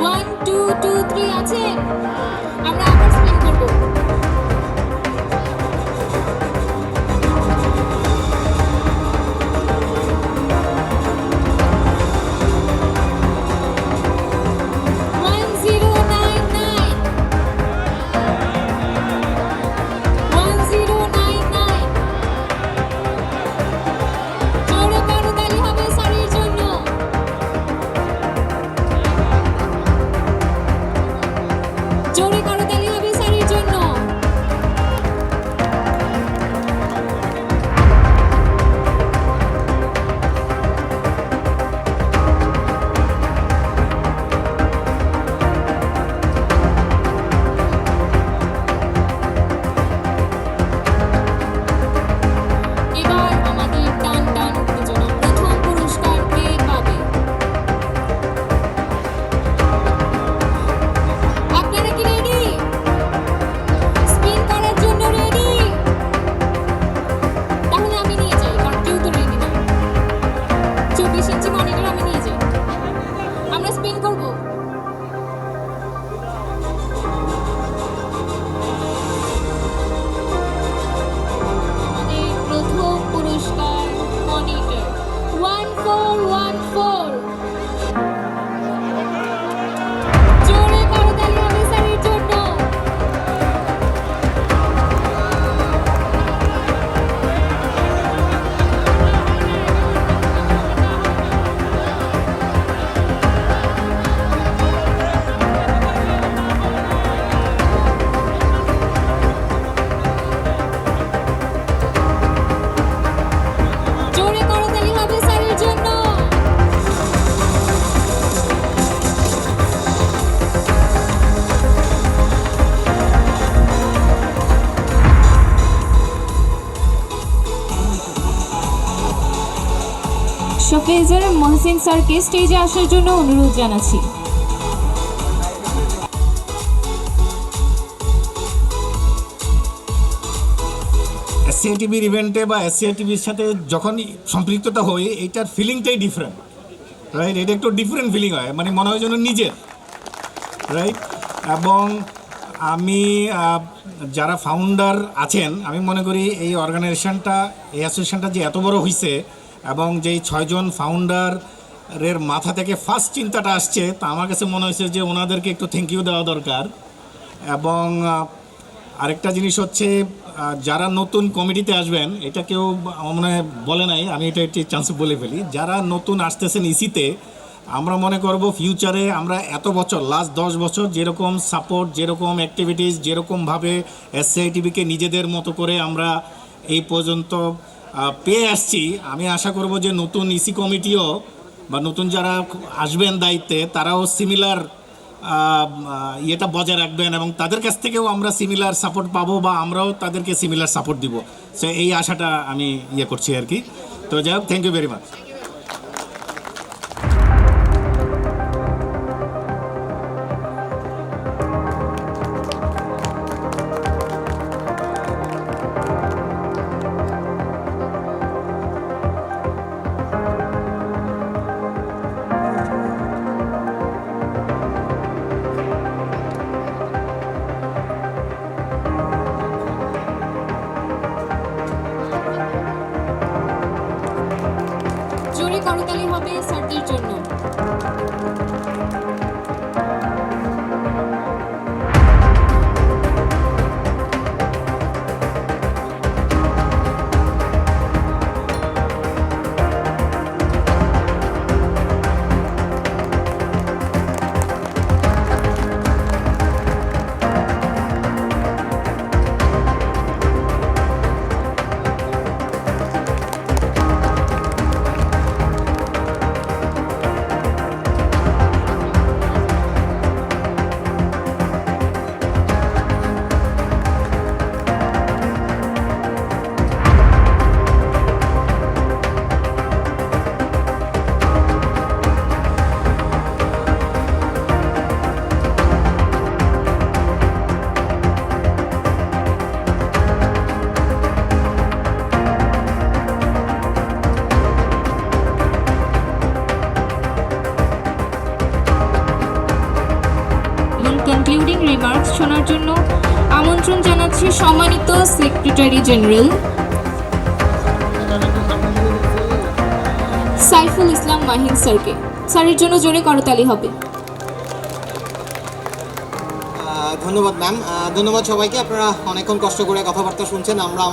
1223 আছে। আমরা আবার স্পিন করব। অ্যাডভাইজার মহসিন স্যারকে স্টেজে আসার জন্য অনুরোধ জানাচ্ছি। এসসিআই টিভির ইভেন্টে বা এসসিআই টিভির সাথে যখন সম্পৃক্ততা হই এইটার ফিলিংটাই ডিফারেন্ট, রাইট? এটা একটু ডিফারেন্ট ফিলিং হয়, মানে মনে হয় যেন নিজের, রাইট? এবং আমি যারা ফাউন্ডার আছেন, আমি মনে করি এই অর্গানাইজেশনটা, এই অ্যাসোসিয়েশনটা যে এত বড় হয়েছে এবং যেই 6 জন ফাউন্ডারের মাথা থেকে ফার্স্ট চিন্তাটা আসছে, তা আমার কাছে মনে হয়েছে যে ওনাদেরকে একটু থ্যাংক ইউ দেওয়া দরকার। এবং আরেকটা জিনিস হচ্ছে, যারা নতুন কমিটিতে আসবেন, এটা কেউ মনে হয় বলে নাই, আমি এটা একটি চান্স বলে ফেলি, যারা নতুন আসতেছেন ইসিতে, আমরা মনে করব ফিউচারে আমরা এত বছর, লাস্ট 10 বছর যেরকম সাপোর্ট, যেরকম অ্যাক্টিভিটিস, যেরকমভাবে এসসিআই টিভিকে নিজেদের মতো করে আমরা এই পর্যন্ত পেয়ে আসছি, আমি আশা করব যে নতুন ইসি কমিটিও বা নতুন যারা আসবেন দায়িত্বে, তারাও সিমিলার ইয়েটা বজায় রাখবেন এবং তাদের কাছ থেকেও আমরা সিমিলার সাপোর্ট পাবো বা আমরাও তাদেরকে সিমিলার সাপোর্ট দিব। সো এই আশাটা আমি করছি আর কি। তো যাই হোক, থ্যাংক ইউ ভেরি মাচ। জোরে করতালি হবে স্যারদের জন্য। কনক্লুডিং রিমার্কস শোনার জন্য আমন্ত্রণ জানাচ্ছি সম্মানিত সেক্রেটারি জেনারেল সাইফুল ইসলাম মাহিন স্যারকে। স্যারের জন্য জোরে করতালি হবে। ধন্যবাদ ম্যাম, ধন্যবাদ সবাইকে। আপনারা অনেকক্ষণ কষ্ট করে কথাবার্তা শুনছেন। আমরা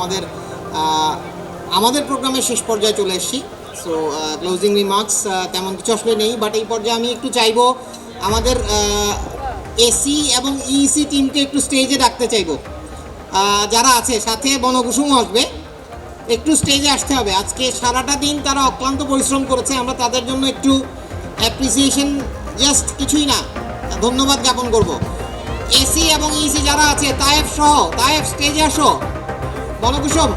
আমাদের প্রোগ্রামের শেষ পর্যায়ে চলে এসেছি। সো ক্লোজিং রিমার্কস তেমন কিছু আসলে নেই, বাট এই পর্যায়ে আমি একটু চাইবো আমাদের এসি এবং ইসি টিমকে একটু স্টেজে ডাকতে চাইবো। যারা আছে সাথে বনকুসুম আসবে, একটু স্টেজে আসতে হবে। আজকে সারাটা দিন তারা অক্লান্ত পরিশ্রম করেছে, আমরা তাদের জন্য একটু অ্যাপ্রিসিয়েশন, জাস্ট কিছুই না, ধন্যবাদ জ্ঞাপন করব। এসি এবং ইসি যারা আছে, তায়েব সহ, তায়েব স্টেজে আসো। বনকুসুম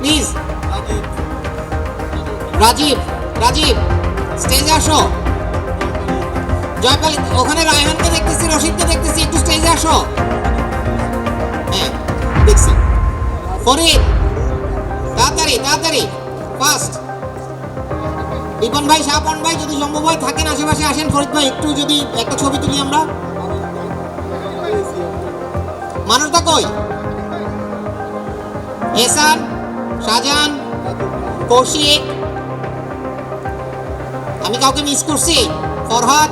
প্লিজ, রাজীব স্টেজে আসো। জয়পাল, ওখানে রায়হানকে দেখতেছি, রশিদকে দেখতেছি, একটু স্টেজে আসো। হ্যাঁ দেখছি। ফরিদ তাড়াতাড়ি ফাস্ট। রিপন ভাই, শাহপন ভাই যদি সম্ভব হয় থাকেন আশেপাশে আসেন। ফরিদ ভাই একটু যদি একটা ছবি তুলি আমরা। মানুষটা কই? এহসান, শাহজাহান, কৌশিক, আমি কাউকে মিস করছি? ফরহাদ,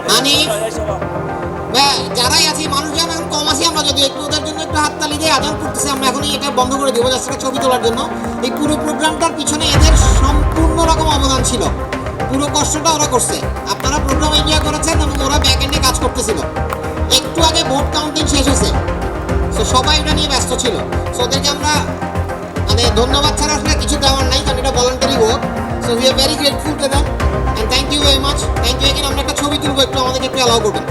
হানিফ, যারাই আছি, মানুষজন এখন কম আছি আমরা, যদি একটু ওদের জন্য একটু হাততালি দিয়ে আদান করতেছি। আমরা এখনই এটা বন্ধ করে দেবো জাস্ট একটা ছবি তোলার জন্য। এই পুরো প্রোগ্রামটার পিছনে এদের সম্পূর্ণ রকম অবদান ছিল, পুরো কষ্টটা ওরা করছে। আপনারা প্রোগ্রাম এনজয় করেছেন এবং ওরা ব্যাক এন্ডে কাজ করতেছিল। একটু আগে ভোট কাউন্টিং শেষ হয়েছে, সো সবাই এটা নিয়ে ব্যস্ত ছিল। সো ওদেরকে আমরা ধন্যবাদ ছাড়া আসলে কিছু দেওয়ার নাই, কারণ এটা voluntary work. So we are very grateful to them and thank you very much. Thank you again. আমরা একটা ছবি তুলবো, একটু আমাদেরকে একটু অ্যালাউ করবেন।